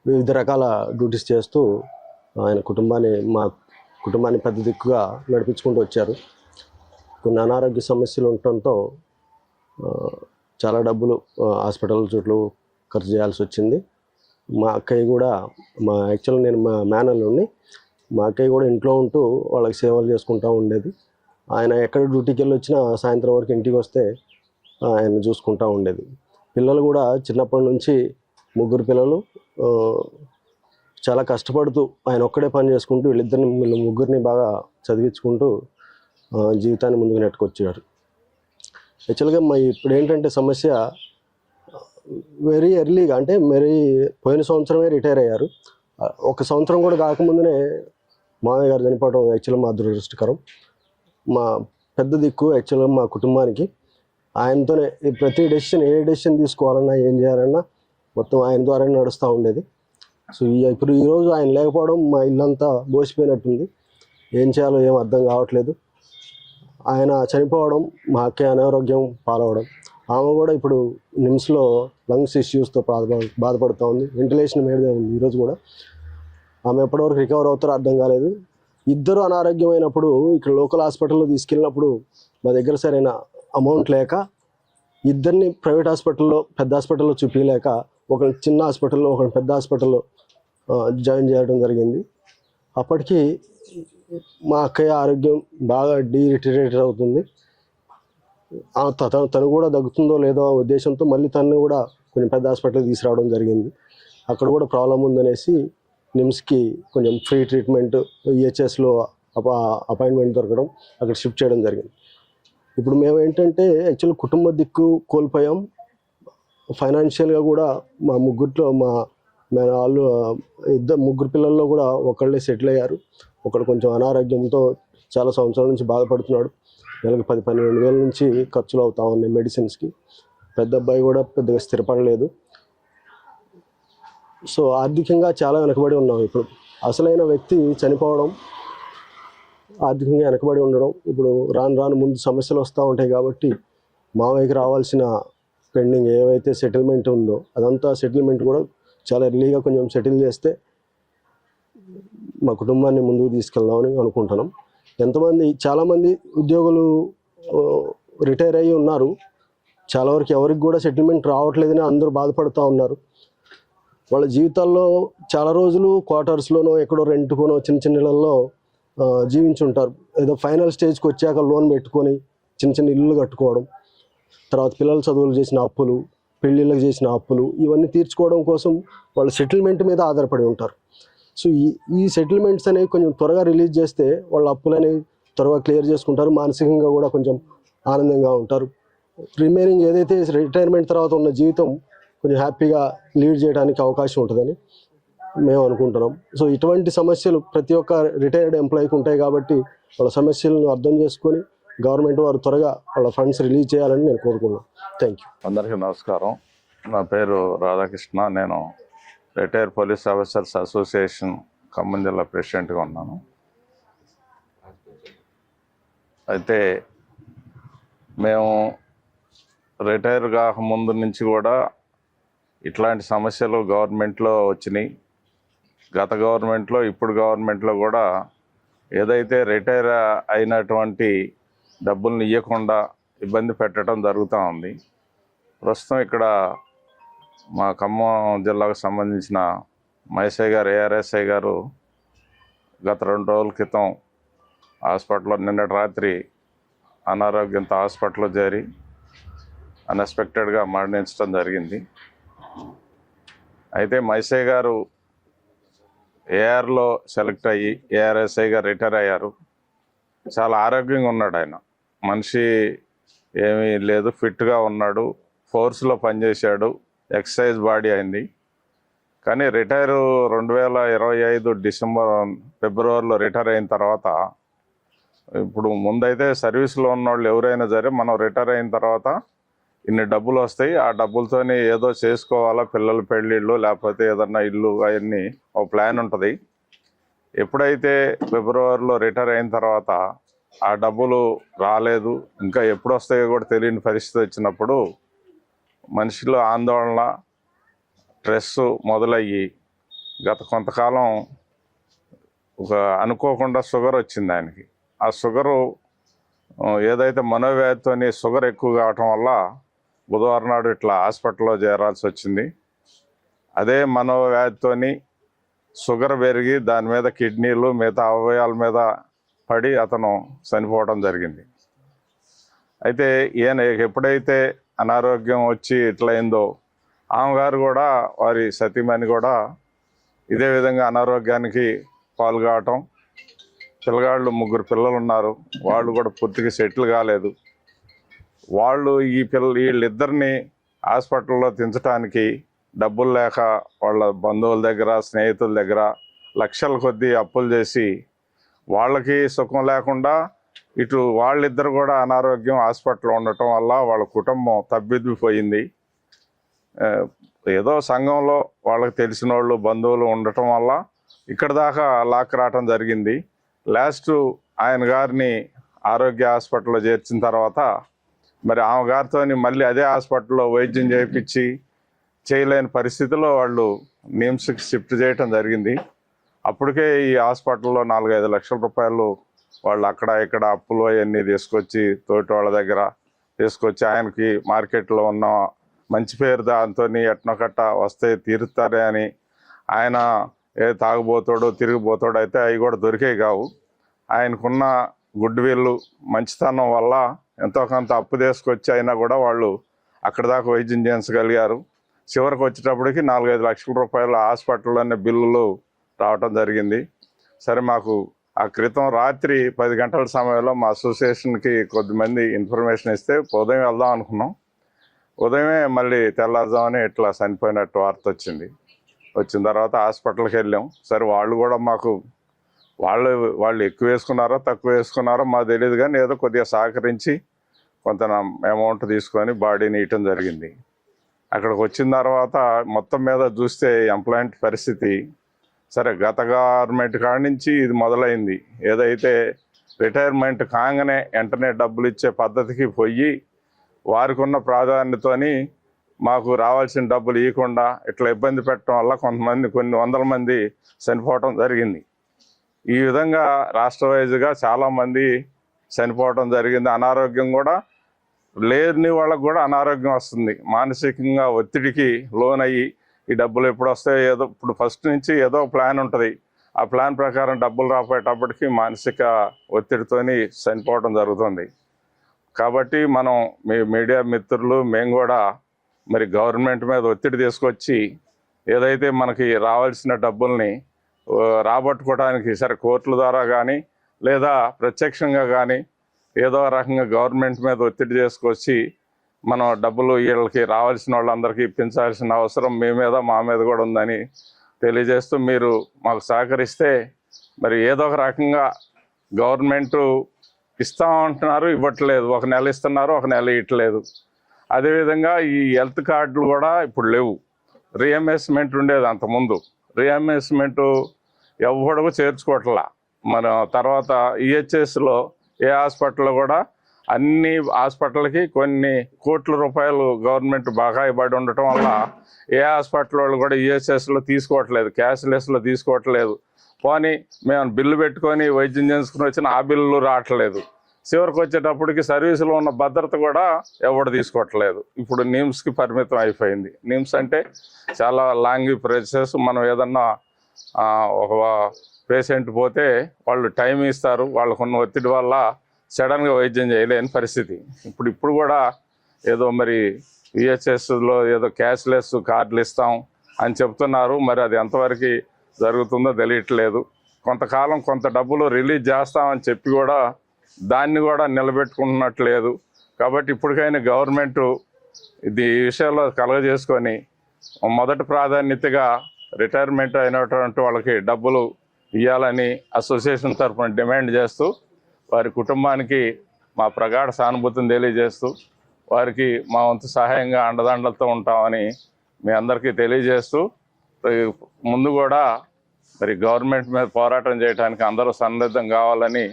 వివిధ రకాల డ్యూటీస్ చేస్తూ ఆయన మా కుటుంబాన్ని పెద్ద దిక్కుగా నడిపించుకుంటూ వచ్చారు. కొన్ని అనారోగ్య సమస్యలు ఉండటంతో చాలా డబ్బులు హాస్పిటల్ చుట్టూ ఖర్చు చేయాల్సి వచ్చింది. మా అక్కయ్య కూడా యాక్చువల్గా నేను మా మేనల్ని, మా అక్కయ్య కూడా ఇంట్లో ఉంటూ వాళ్ళకి సేవలు చేసుకుంటూ ఉండేది. ఆయన ఎక్కడ డ్యూటీకి వెళ్ళి వచ్చినా సాయంత్రం వరకు ఇంటికి వస్తే ఆయన చూసుకుంటూ ఉండేది. పిల్లలు కూడా చిన్నప్పటి నుంచి 3 పిల్లలు చాలా కష్టపడుతూ ఆయన ఒక్కడే పని చేసుకుంటూ వీళ్ళ ముగ్గురిని బాగా చదివించుకుంటూ జీవితాన్ని ముందుకు నెట్టుకొచ్చారు. యాక్చువల్గా ఇప్పుడు ఏంటంటే సమస్య వెరీ ఎర్లీగా, అంటే పోయిన సంవత్సరమే రిటైర్ అయ్యారు. 1 సంవత్సరం కూడా కాకముందునే మామయ్య గారు చనిపోవడం యాక్చువల్గా మా దురదృష్టకరం. మా పెద్ద దిక్కు యాక్చువల్గా మా కుటుంబానికి. ఆయనతోనే ప్రతి ఏ డెసిషన్ తీసుకోవాలన్నా ఏం చేయాలన్నా మొత్తం ఆయన ద్వారానే నడుస్తూ ఉండేది. సో ఇప్పుడు ఈరోజు ఆయన లేకపోవడం మా ఇల్లంతా బోసిపోయినట్టుంది. ఏం చేయాలో ఏం అర్థం కావట్లేదు. ఆయన చనిపోవడం, మా అక్కయ్య అనారోగ్యం పాలవడం, ఆమె కూడా ఇప్పుడు నిమ్స్లో లంగ్స్ ఇష్యూస్తో బాధపడుతూ ఉంది. వెంటిలేషన్ మీదే ఉంది ఈరోజు కూడా. ఆమె ఎప్పటివరకు రికవర్ అవుతారో అర్థం కాలేదు. ఇద్దరు అనారోగ్యమైనప్పుడు ఇక్కడ లోకల్ హాస్పిటల్లో తీసుకెళ్ళినప్పుడు మా దగ్గర సరైన అమౌంట్ లేక ఇద్దరిని ప్రైవేట్ హాస్పిటల్లో పెద్ద హాస్పిటల్లో చూపించలేక ఒకరి చిన్న హాస్పిటల్లో ఒకరి పెద్ద హాస్పిటల్లో జాయిన్ చేయడం జరిగింది. అప్పటికి మా అక్కయ్య ఆరోగ్యం బాగా డీరిటరేట్ అవుతుంది. తను కూడా దగ్గుతుందో లేదో ఉద్దేశంతో మళ్ళీ తను కూడా కొంచెం పెద్ద హాస్పిటల్కి తీసుకురావడం జరిగింది. అక్కడ కూడా ప్రాబ్లం ఉందనేసి నిమ్స్కి కొంచెం ఫ్రీ ట్రీట్మెంట్ ఈహెచ్ఎస్లో అపాయింట్మెంట్ దొరకడం అక్కడ షిఫ్ట్ చేయడం జరిగింది. ఇప్పుడు మేము ఏంటంటే యాక్చువల్ కుటుంబ దిక్కు కోల్పోయాం. ఫైనాన్షియల్గా కూడా మా వాళ్ళు ముగ్గురు పిల్లల్లో కూడా ఒకళ్ళే సెటిల్ అయ్యారు. ఒకడు కొంచెం అనారోగ్యంతో చాలా సంవత్సరాల నుంచి బాధపడుతున్నాడు. నెలకు 10-12 వేల నుంచి ఖర్చులు అవుతా ఉన్నాయి మెడిసిన్స్కి. పెద్ద అబ్బాయి కూడా పెద్దగా స్థిరపడలేదు. సో ఆర్థికంగా చాలా వెనకబడి ఉన్నాం. ఇప్పుడు అసలైన వ్యక్తి చనిపోవడం, ఆర్థికంగా వెనకబడి ఉండడం, ఇప్పుడు రాను ముందు సమస్యలు వస్తూ ఉంటాయి. కాబట్టి మావయ్యకి రావాల్సిన పెండింగ్ ఏవైతే సెటిల్మెంట్ ఉందో అదంతా సెటిల్మెంట్ కూడా చాలా ఎర్లీగా కొంచెం సెటిల్ చేస్తే మా కుటుంబాన్ని ముందుకు తీసుకెళ్దామని అనుకుంటున్నాం. చాలామంది ఉద్యోగులు రిటైర్ అయ్యి ఉన్నారు. చాలా వరకు ఎవరికి కూడా సెటిల్మెంట్ రావట్లేదని అందరూ బాధపడుతూ ఉన్నారు. వాళ్ళ జీవితాల్లో చాలా రోజులు క్వార్టర్స్లోనో ఎక్కడో రెంట్కోనో చిన్న ఇళ్లలో జీవించుంటారు. ఏదో ఫైనల్ స్టేజ్కి వచ్చాక లోన్ పెట్టుకొని చిన్న ఇల్లు కట్టుకోవడం, తర్వాత పిల్లల చదువులు చేసిన అప్పులు, పెళ్ళిళ్ళకి చేసిన అప్పులు, ఇవన్నీ తీర్చుకోవడం కోసం వాళ్ళు సెటిల్మెంట్ మీద ఆధారపడి ఉంటారు. సో ఈ సెటిల్మెంట్స్ అనేవి కొంచెం త్వరగా రిలీజ్ చేస్తే వాళ్ళ అప్పులనేవి త్వరగా క్లియర్ చేసుకుంటారు. మానసికంగా కూడా కొంచెం ఆనందంగా ఉంటారు. రిమైనింగ్ ఏదైతే రిటైర్మెంట్ తర్వాత ఉన్న జీవితం కొంచెం హ్యాపీగా లీడ్ చేయడానికి అవకాశం ఉంటుందని మేము అనుకుంటున్నాం. సో ఇటువంటి సమస్యలు ప్రతి ఒక్క రిటైర్డ్ ఎంప్లాయీకి ఉంటాయి. కాబట్టి వాళ్ళ సమస్యలను అర్థం చేసుకొని గవర్నమెంట్ వారు త్వరగా వాళ్ళ ఫండ్స్ రిలీజ్ చేయాలని నేను కోరుకున్నాను. Thank you. అందరికీ నమస్కారం. నా పేరు రాధాకృష్ణ. నేను retired police officers association Khammam జిల్లా ప్రెసిడెంట్గా ఉన్నాను. అయితే మేము రిటైర్ కాక ముందు నుంచి కూడా ఇట్లాంటి సమస్యలు గవర్నమెంట్లో వచ్చినాయి. గత గవర్నమెంట్లో, ఇప్పుడు గవర్నమెంట్లో కూడా ఏదైతే రిటైర్ అయినటువంటి డబ్బుల్ని ఇవ్వకుండా ఇబ్బంది పెట్టడం జరుగుతూ ఉంది. ప్రస్తుతం ఇక్కడ మా ఖమ్మం జిల్లాకు సంబంధించిన మైసయ్య గారు, ఏఆర్ఎస్ఐ గారు గత 2 రోజుల క్రితం హాస్పిటల్లో, నిన్నటి రాత్రి అనారోగ్యంతో హాస్పిటల్లో చేరి అన్ఎక్స్పెక్టెడ్గా మరణించడం జరిగింది. అయితే మైసయ్య గారు ఏఆర్లో సెలెక్ట్ అయ్యి ఏఆర్ఎస్ఐగా రిటైర్ అయ్యారు. చాలా ఆరోగ్యంగా ఉన్నాడు. ఆయన మనిషి ఏమీ లేదు, ఫిట్గా ఉన్నాడు, ఫోర్స్లో పనిచేశాడు, ఎక్సర్సైజ్ బాడీ అయింది. కానీ 2025 ఫిబ్రవరిలో రిటైర్ అయిన తర్వాత, ఇప్పుడు ముందైతే సర్వీస్లో ఉన్నవాళ్ళు ఎవరైనా సరే మనం రిటైర్ అయిన తర్వాత ఇన్ని డబ్బులు వస్తాయి, ఆ డబ్బులతోని ఏదో చేసుకోవాలా, పిల్లల పెళ్ళిళ్ళు లేకపోతే ఏదన్నా ఇల్లు, అవన్నీ ఒక ప్లాన్ ఉంటుంది. ఎప్పుడైతే ఫిబ్రవరిలో రిటైర్ అయిన తర్వాత ఆ డబ్బులు రాలేదు, ఇంకా ఎప్పుడు వస్తాయో కూడా తెలియని పరిస్థితి వచ్చినప్పుడు మనిషిలో ఆందోళన, స్ట్రెస్ మొదలయ్యి గత కొంతకాలం అనుకోకుండా షుగర్ వచ్చింది ఆయనకి. ఆ షుగరు ఏదైతే మనోవ్యాధితోని షుగర్ ఎక్కువ కావటం వల్ల బుధవారం నాడు ఇట్లా హాస్పిటల్లో చేరాల్సి వచ్చింది. అదే మనోవ్యాధితోని షుగర్ పెరిగి దాని మీద కిడ్నీలు, మిగతా అవయవాల మీద పడి అతను చనిపోవడం జరిగింది. అయితే ఈయన ఎప్పుడైతే అనారోగ్యం వచ్చి ఇట్లయిందో, ఆమెగారు కూడా, వారి సతీమణి కూడా ఇదే విధంగా అనారోగ్యానికి పాల్గొవటం. పిల్లగాళ్ళు 3 పిల్లలు ఉన్నారు, వాళ్ళు కూడా పూర్తిగా సెటిల్ కాలేదు. వీళ్ళిద్దరిని హాస్పిటల్లో దించడానికి డబ్బులు లేక వాళ్ళ బంధువుల దగ్గర, స్నేహితుల దగ్గర లక్షల కొద్దీ అప్పులు చేసి, వాళ్ళకి సుఖం లేకుండా ఇటు వాళ్ళిద్దరు కూడా అనారోగ్యం హాస్పిటల్లో ఉండటం వల్ల వాళ్ళ కుటుంబం తబ్బిబ్బిపోయింది. ఏదో సంఘంలో వాళ్ళకి తెలిసిన వాళ్ళు, బంధువులు ఉండటం వల్ల ఇక్కడ దాకా లాక్ రావటం జరిగింది. లాస్ట్ ఆయన గారిని ఆరోగ్య హాస్పిటల్లో చేర్చిన తర్వాత మరి ఆమె గారితో మళ్ళీ అదే హాస్పిటల్లో వైద్యం చేయించి చేయలేని పరిస్థితిలో వాళ్ళు నిమ్స్కి షిఫ్ట్ చేయటం జరిగింది. అప్పటికే ఈ హాస్పిటల్లో 4-5 లక్షల రూపాయలు వాళ్ళు అక్కడ ఇక్కడ అప్పులు అవన్నీ తీసుకొచ్చి తోటి వాళ్ళ దగ్గర తీసుకొచ్చి ఆయనకి మార్కెట్లో ఉన్న మంచి పేరు దాంతో ఎట్నొకట్ట వస్తే తీరుతారే అని ఆయన తాగుబోతాడు, తిరిగిపోతాడు అయితే అవి కూడా దొరికేవి కావు. ఆయనకున్న గుడ్ విల్, మంచితనం వల్ల ఎంతో కొంత అప్పు తీసుకొచ్చి అయినా కూడా వాళ్ళు అక్కడ దాకా వైద్యం చేయించగలిగారు. చివరికి వచ్చేటప్పటికి 4-5 లక్షల రూపాయల హాస్పిటల్లోనే బిల్లులు రావటం జరిగింది. సరే, మాకు ఆ క్రితం రాత్రి 10 గంటల సమయంలో మా అసోసియేషన్కి కొద్దిమంది ఇన్ఫర్మేషన్ ఇస్తే ఉదయం వెళ్దాం అనుకున్నాం. ఉదయమే మళ్ళీ తెల్లారుజామని ఇట్లా చనిపోయినట్టు వార్త వచ్చింది. వచ్చిన తర్వాత హాస్పిటల్కి వెళ్ళాం. సరే, వాళ్ళు కూడా మాకు వాళ్ళు ఎక్కువ వేసుకున్నారో తక్కువ వేసుకున్నారో మాకు తెలియదు, కానీ ఏదో కొద్దిగా సహకరించి కొంత అమౌంట్ తీసుకొని బాడీని ఇవ్వటం జరిగింది. అక్కడికి వచ్చిన తర్వాత మొత్తం మీద చూస్తే ఎంప్లాయింట్ పరిస్థితి, సరే గత గవర్నమెంట్ కాడి నుంచి ఇది మొదలైంది. ఏదైతే రిటైర్మెంట్ కాగానే వెంటనే డబ్బులు ఇచ్చే పద్ధతికి పోయి వారికి ఉన్న ప్రాధాన్యతని మాకు రావాల్సిన డబ్బులు ఇవ్వకుండా ఇట్లా ఇబ్బంది పెట్టడం వల్ల కొన్ని వందల మంది చనిపోవటం జరిగింది. ఈ విధంగా రాష్ట్ర వైజ్గా చాలామంది చనిపోవటం జరిగింది. అనారోగ్యం కూడా లేని వాళ్ళకు కూడా అనారోగ్యం వస్తుంది. మానసికంగా ఒత్తిడికి లోనయ్యి ఈ డబ్బులు ఎప్పుడు వస్తాయో ఏదో ఇప్పుడు ఫస్ట్ నుంచి ఏదో ప్లాన్ ఉంటుంది. ఆ ప్లాన్ ప్రకారం డబ్బులు రాపోయేటప్పటికి మానసిక ఒత్తిడితోని చనిపోవడం జరుగుతుంది. కాబట్టి మనం మీడియా మిత్రులు మేము కూడా మరి గవర్నమెంట్ మీద ఒత్తిడి తీసుకొచ్చి ఏదైతే మనకి రావాల్సిన డబ్బుల్ని రాబట్టుకోవడానికి సరే కోర్టుల ద్వారా కానీ లేదా ప్రత్యక్షంగా కానీ ఏదో రకంగా గవర్నమెంట్ మీద ఒత్తిడి చేసుకొచ్చి మనం డబ్బులు వీళ్ళకి రావాల్సిన వాళ్ళందరికీ ఇప్పించాల్సిన అవసరం మా మీద కూడా ఉందని తెలియజేస్తూ మీరు మాకు సహకరిస్తే మరి ఏదో ఒక రకంగా గవర్నమెంటు ఇస్తామంటున్నారు, ఇవ్వట్లేదు. ఒక నెల ఇస్తున్నారు, ఒక నెల ఇవ్వట్లేదు. అదేవిధంగా ఈ హెల్త్ కార్డులు కూడా ఇప్పుడు లేవు. రీఎంబర్స్మెంట్ ఉండేది అంతకుముందు. రీఎంబర్స్మెంట్ ఎవడకు చేర్చుకోవట్లా. మన తర్వాత ఈహెచ్ఎస్లో ఏ హాస్పిటల్లో కూడా అన్ని హాస్పిటల్కి కొన్ని కోట్ల రూపాయలు గవర్నమెంట్ బకాయి పడి ఉండటం వల్ల ఏ హాస్పిటల్ వాళ్ళు కూడా ఈహెచ్ఎస్లో తీసుకోవట్లేదు, క్యాష్లెస్లో తీసుకోవట్లేదు. పోనీ మేము బిల్లు పెట్టుకొని వైద్యం చేసుకుని వచ్చిన ఆ బిల్లు రావట్లేదు. చివరికి వచ్చేటప్పటికి సర్వీసులో ఉన్న భద్రత కూడా ఎవడు తీసుకోవట్లేదు. ఇప్పుడు నిమ్స్కి పరిమితం అయిపోయింది. నిమ్స్ అంటే చాలా లాంగ్ ప్రాసెస్. మనం ఏదన్నా ఒక పేషెంట్ పోతే వాళ్ళు టైం ఇస్తారు, వాళ్ళకున్న ఒత్తిడి వల్ల సడన్గా వైద్యం చేయలేని పరిస్థితి. ఇప్పుడు కూడా ఏదో మరి ఈహెచ్ఎస్లో ఏదో క్యాష్లెస్ కార్డులు ఇస్తాం అని చెప్తున్నారు. మరి అది ఎంతవరకు జరుగుతుందో తెలియట్లేదు. కొంతకాలం కొంత డబ్బులు రిలీజ్ చేస్తామని చెప్పి కూడా దాన్ని కూడా నిలబెట్టుకుంటున్నట్లేదు. కాబట్టి ఇప్పటికైనా గవర్నమెంటు ఈ విషయంలో కలగజేసుకొని మొదటి ప్రాధాన్యతగా రిటైర్మెంట్ అయినటువంటి వాళ్ళకి డబ్బులు ఇవ్వాలని అసోసియేషన్ తరఫున డిమాండ్ చేస్తూ వారి కుటుంబానికి మా ప్రగాఢ సానుభూతిని తెలియజేస్తూ వారికి మా వంతు సహాయంగా అండదండలతో ఉంటామని మీ అందరికీ తెలియజేస్తూ ముందు కూడా మరి గవర్నమెంట్ మీద పోరాటం చేయడానికి అందరూ సన్నద్ధం కావాలని,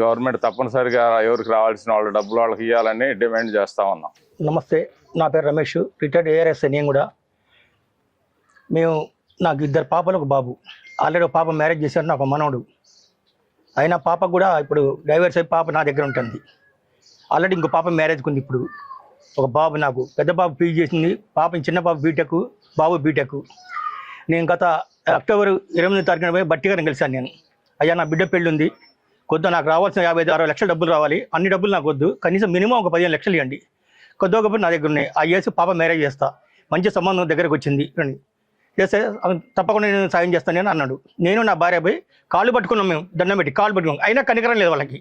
గవర్నమెంట్ తప్పనిసరిగా ఎవరికి రావాల్సిన వాళ్ళ డబ్బులు వాళ్ళకి ఇవ్వాలని డిమాండ్ చేస్తూ ఉన్నాం. నమస్తే, నా పేరు రమేష్, రిటైర్డ్ ఏఆర్ఎస్. నేను కూడా నాకు 2 పాపలు, ఒక బాబు. ఆల్రెడీ ఒక పాప మ్యారేజ్ చేశారు, నాకు మనవడు. అయినా పాపకు కూడా ఇప్పుడు డైవర్స్ అయి పాప నా దగ్గర ఉంటుంది. ఆల్రెడీ ఇంకో పాప మ్యారేజ్కి ఉంది. ఇప్పుడు ఒక బాబు, నాకు పెద్ద బాబు పీజీ చేసింది, చిన్న పాప బీటెక్, బాబు బీటెక్. నేను గత అక్టోబర్ 28వ తారీఖున పోయి బట్టి గారిని కలిశాను. నేను, అయ్యా నా బిడ్డ పెళ్ళి ఉంది, కొద్దిగా నాకు రావాల్సిన 55-60 లక్షల డబ్బులు రావాలి, అన్ని డబ్బులు నాకు వద్దు, కనీసం మినిమం ఒక 15 లక్షలు ఇవ్వండి, కొద్దిగా గొప్ప నా దగ్గర ఉన్నాయి, అవి వేసి పాప మ్యారేజ్ చేస్తా, మంచి సంబంధం దగ్గరకు వచ్చింది చేస్తే తప్పకుండా నేను సాయం చేస్తాను నేను అన్నాడు. నేను నా భార్య పోయి కాళ్ళు పట్టుకున్నాం, మేము దండం పెట్టి కాళ్ళు పట్టుకున్నాం. అయినా కనికరం లేదు వాళ్ళకి.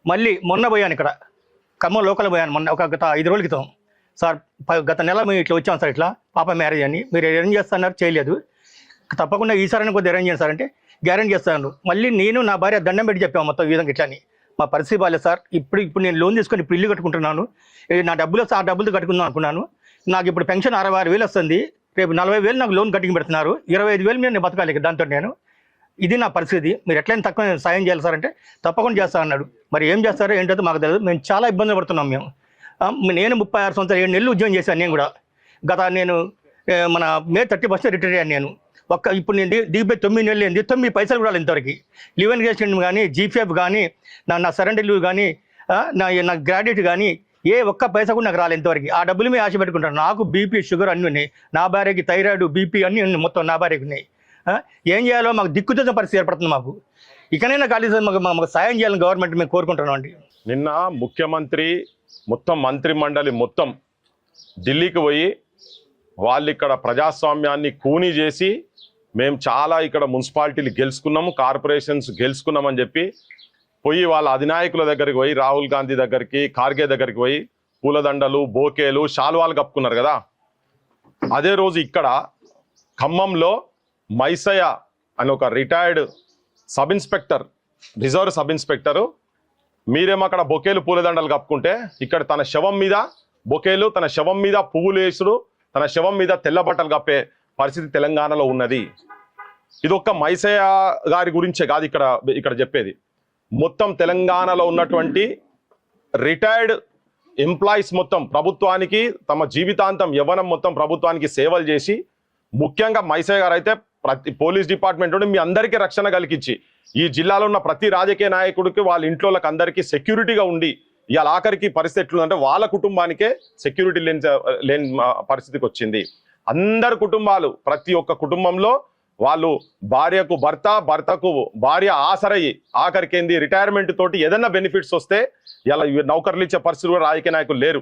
మళ్ళీ మొన్న పోయాను, ఇక్కడ ఖమ్మం లోకల్ పోయాను మొన్న, గత 5 రోజుల క్రితం. సార్ గత నెల మేము ఇట్లా వచ్చాం సార్, ఇట్లా పాప మ్యారేజ్ అని మీరు అరేంజ్ చేస్తున్నారు, చేయలేదు, తప్పకుండా ఈసారి కొద్దిగా అరేంజ్ చేస్తారంటే గ్యారెంటీ చేస్తాను. మళ్ళీ నేను నా భార్య దండం పెట్టి చెప్పాము మొత్తం ఈ విధంగా ఇట్లా అని. మా పరిస్థితి బాగాలేదు సార్, ఇప్పుడు నేను లోన్ తీసుకొని ఇప్పుడు ఇల్లు కట్టుకుంటున్నాను, నా డబ్బులు ఆ డబ్బులతో కట్టుకుందాం అనుకున్నాను. నాకు ఇప్పుడు పెన్షన్ 66,000 వస్తుంది, రేపు 40,000 నాకు లోన్ కట్టింగ్ పెడుతున్నారు, 25,000 నేను బతకాలి దాంతో. ఇది నా పరిస్థితి, మీరు ఎట్లయినా తక్కువ సాయం చేయాలి సార్ అంటే తప్పకుండా చేస్తా అన్నాడు. మరి ఏం చేస్తారో ఏంటో మాకు తెలియదు. మేము చాలా ఇబ్బందులు పడుతున్నాం. నేను 36 సంవత్సరాలు 7 నెలలు ఉద్యోగం చేశాను. నేను కూడా నేను మన మే 31 రిటైర్ అయ్యాను. నేను ఇప్పుడు నేను దిగిపోయి 9 నెలలు అయింది, 9 పైసలు కూడా ఇంతవరకు లీవ్ ఎన్గేజ్మెంట్ కానీ, జీపీఎఫ్ కానీ, నా సరెండర్ లీవ్ కానీ, నా గ్రాడ్యుయేట్ కానీ ఏ ఒక్క పైసా కూడా నాకు రాలేదు ఇంతవరకు. ఆ డబ్బులు మీద ఆశ పెట్టుకుంటాను. నాకు బీపీ, షుగర్ అన్నీ ఉన్నాయి, నా భార్యకి థైరాయిడ్, బీపీ అన్నీ ఉన్నాయి, మొత్తం నా భార్యకి ఉన్నాయి. ఏం చేయాలో మాకు దిక్కుతోచిన పరిస్థితి ఏర్పడుతుంది. మాకు ఇకనైనా ఖాళీ మాకు సాయం చేయాలని గవర్నమెంట్ మేము కోరుకుంటున్నాం అండి. నిన్న ముఖ్యమంత్రి మొత్తం మంత్రి మండలి మొత్తం ఢిల్లీకి పోయి వాళ్ళు ఇక్కడ ప్రజాస్వామ్యాన్ని కూనీ చేసి మేము చాలా ఇక్కడ మున్సిపాలిటీలు గెలుచుకున్నాము, కార్పొరేషన్స్ గెలుచుకున్నామని చెప్పి పోయి వాళ్ళ అధినాయకుల దగ్గరికి పోయి, రాహుల్ గాంధీ దగ్గరికి, ఖార్గే దగ్గరికి పోయి పూలదండలు, బోకేలు, శాలువాలు కప్పుకున్నారు కదా. అదే రోజు ఇక్కడ ఖమ్మంలో మైసయ్య అని ఒక retired sub inspector, reserve sub inspector, మీరేమో అక్కడ బొకేలు పూలదండలు కప్పుకుంటే ఇక్కడ తన శవం మీద బొకేలు, తన శవం మీద పువ్వులు వేసుడు, తన శవం మీద తెల్ల బట్టలు కప్పే పరిస్థితి తెలంగాణలో ఉన్నది. ఇది ఒక్క మైసయ్య గారి గురించే కాదు ఇక్కడ చెప్పేది. మొత్తం తెలంగాణలో ఉన్నటువంటి రిటైర్డ్ ఎంప్లాయీస్ మొత్తం ప్రభుత్వానికి తమ జీవితాంతం యవ్వనం మొత్తం ప్రభుత్వానికి సేవలు చేసి, ముఖ్యంగా మైసయ్య గారు అయితే ప్రతి పోలీస్ డిపార్ట్మెంట్ నుండి మీ అందరికీ రక్షణ కలిగించి, ఈ జిల్లాలో ఉన్న ప్రతి రాజకీయ నాయకుడికి వాళ్ళ ఇంట్లోకి అందరికీ సెక్యూరిటీగా ఉండి, ఇవాళ ఆఖరికి పరిస్థితి ఎట్లుందంటే వాళ్ళ కుటుంబానికే సెక్యూరిటీ లేని పరిస్థితికి వచ్చింది. అందరు కుటుంబాలు, ప్రతి ఒక్క కుటుంబంలో వాళ్ళు భార్యకు భర్త, భర్తకు భార్య ఆసరయ్యి, ఆఖరికి ఏంది రిటైర్మెంట్ తోటి ఏదైనా బెనిఫిట్స్ వస్తే ఇలా నౌకర్లు ఇచ్చే పరిస్థితి కూడా రాజకీయ నాయకులు లేరు.